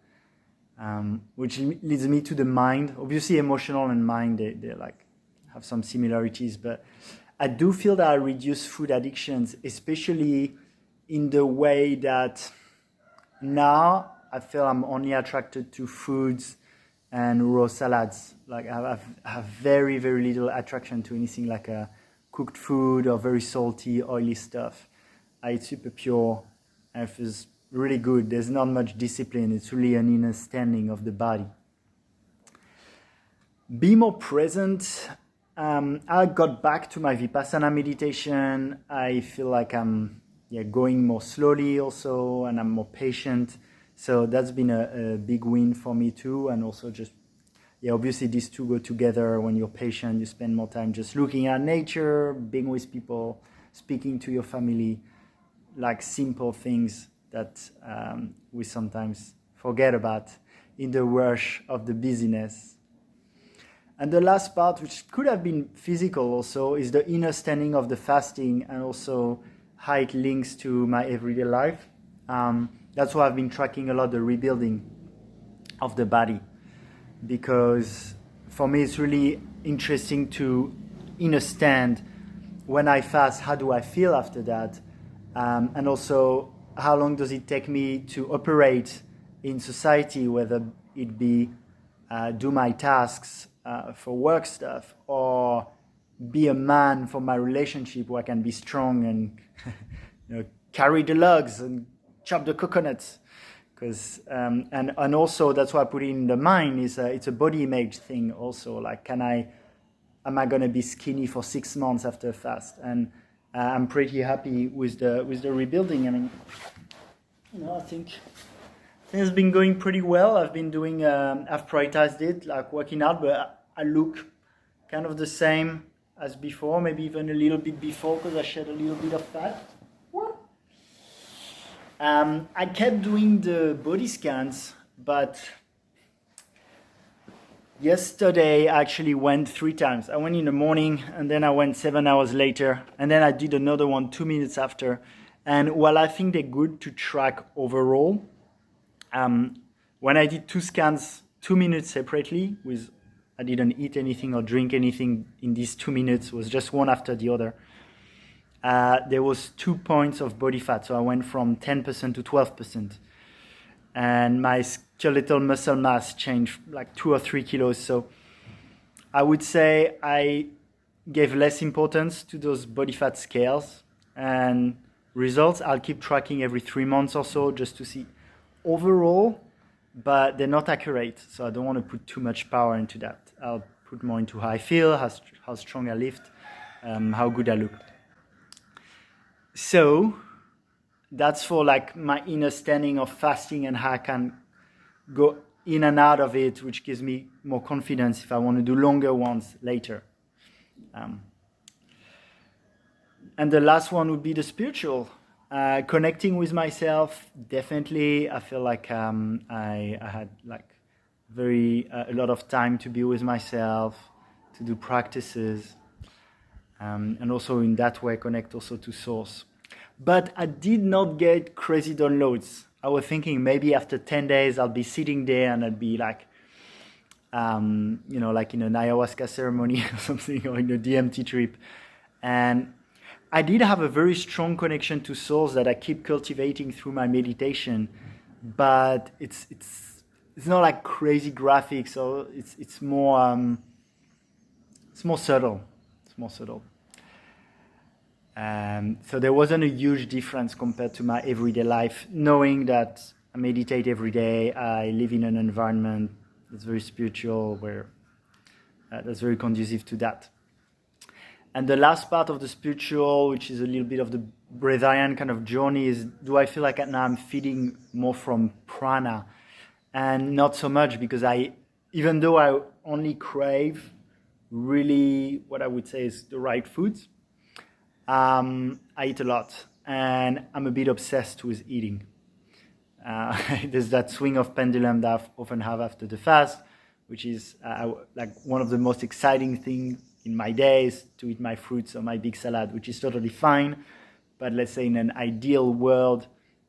Which leads me to the mind. Obviously, emotional and mind, they like have some similarities, but I do feel that I reduce food addictions, especially in the way that now I feel I'm only attracted to foods and raw salads. Like I have very, very little attraction to anything like a cooked food or very salty, oily stuff. It's super pure and it feels really good. There's not much discipline. It's really an understanding of the body. Be more present. I got back to my Vipassana meditation. I feel like I'm going more slowly also, and I'm more patient. So that's been a big win for me too. And also just, obviously these two go together. When you're patient, you spend more time just looking at nature, being with people, speaking to your family, like simple things that we sometimes forget about in the rush of the busyness. And the last part, which could have been physical also, is the understanding of the fasting and also how it links to my everyday life. That's why I've been tracking a lot the rebuilding of the body, because for me it's really interesting to understand when I fast, how do I feel after that, and also how long does it take me to operate in society, whether it be do my tasks for work stuff, or be a man for my relationship where I can be strong and carry the lugs and chop the coconuts. Because and also that's why I put it in the mind is it's a body image thing also. Like, am I going to be skinny for 6 months after a fast? And I'm pretty happy with the rebuilding. I mean, I think it's been going pretty well. I've been doing, I've prioritized it, like working out, but I look kind of the same as before, maybe even a little bit before, because I shed a little bit of fat. I kept doing the body scans, but yesterday I actually went 3 times. I went in the morning, and then I went 7 hours later, and then I did another one 2 minutes after. And while I think they're good to track overall, when I did 2 scans, 2 minutes separately, I didn't eat anything or drink anything in these 2 minutes, it was just one after the other. There was 2 points of body fat, so I went from 10% to 12%. And my skeletal muscle mass changed like 2 or 3 kilos. So I would say I gave less importance to those body fat scales. And results, I'll keep tracking every 3 months or so just to see overall, but they're not accurate. So I don't want to put too much power into that. I'll put more into how I feel, how strong I lift, how good I look. So that's for like my understanding of fasting and how I can go in and out of it, which gives me more confidence if I want to do longer ones later. And the last one would be the spiritual. Connecting with myself, definitely. I feel like I had like a lot of time to be with myself, to do practices, and also in that way connect also to source. But I did not get crazy downloads. I was thinking maybe after 10 days I'll be sitting there and I'll be like, like in an ayahuasca ceremony or something, or in a DMT trip. And I did have a very strong connection to source that I keep cultivating through my meditation, but it's it's not like crazy graphics, so it's more subtle. It's more subtle. So there wasn't a huge difference compared to my everyday life, knowing that I meditate every day. I live in an environment that's very spiritual, where that's very conducive to that. And the last part of the spiritual, which is a little bit of the breatharian kind of journey, is do I feel like now I'm feeding more from prana? And not so much, because even though I only crave really what I would say is the right foods, I eat a lot, and I'm a bit obsessed with eating. There's that swing of pendulum that I often have after the fast, which is like one of the most exciting things in my days to eat my fruits or my big salad, which is totally fine. But let's say in an ideal world,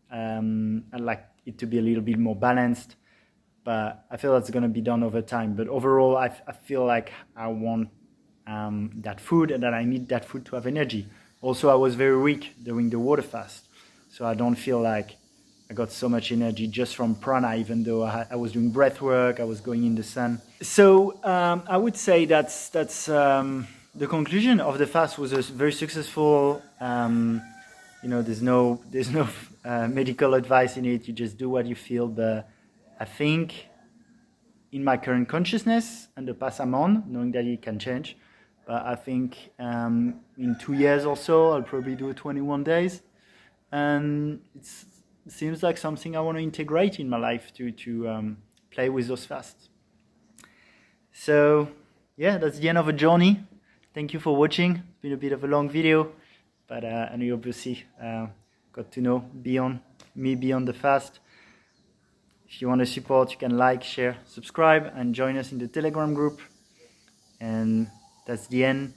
I'd like it to be a little bit more balanced. But I feel that's going to be done over time. But overall, I feel like I want that food, and that I need that food to have energy. Also, I was very weak during the water fast, so I don't feel like I got so much energy just from prana, even though I was doing breath work, I was going in the sun. So I would say that's the conclusion of the fast. Was a very successful. There's no medical advice in it. You just do what you feel. But I think in my current consciousnness and the path I'm on, knowing that it can change, but I think in 2 years or so, I'll probably do 21 days, and it seems like something I want to integrate in my life to play with those fasts. So yeah, that's the end of a journey. Thank you for watching. It's been a bit of a long video, but and you obviously got to know beyond the fast. If you want to support, you can like, share, subscribe, and join us in the Telegram group. And that's the end.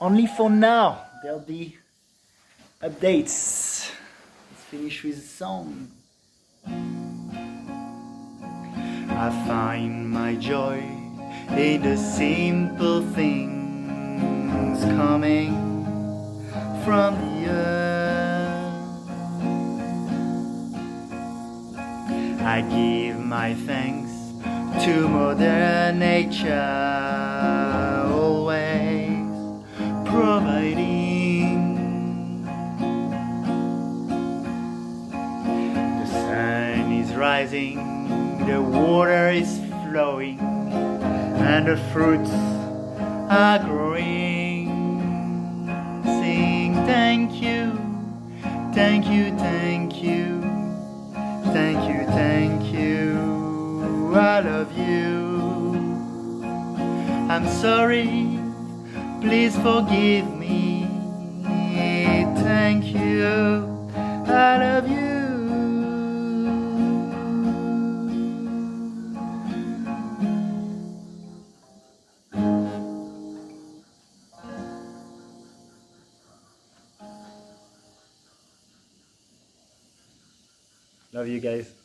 Only for now. There'll be updates. Let's finish with a song. I find my joy in the simple things coming from the earth. I give my thanks to Mother Nature, always providing. The sun is rising, the water is flowing, and the fruits are growing. Sing thank you, thank you, thank you, thank you, thank you. I love you. I'm sorry, please forgive me. Thank you, I love you. Love you guys.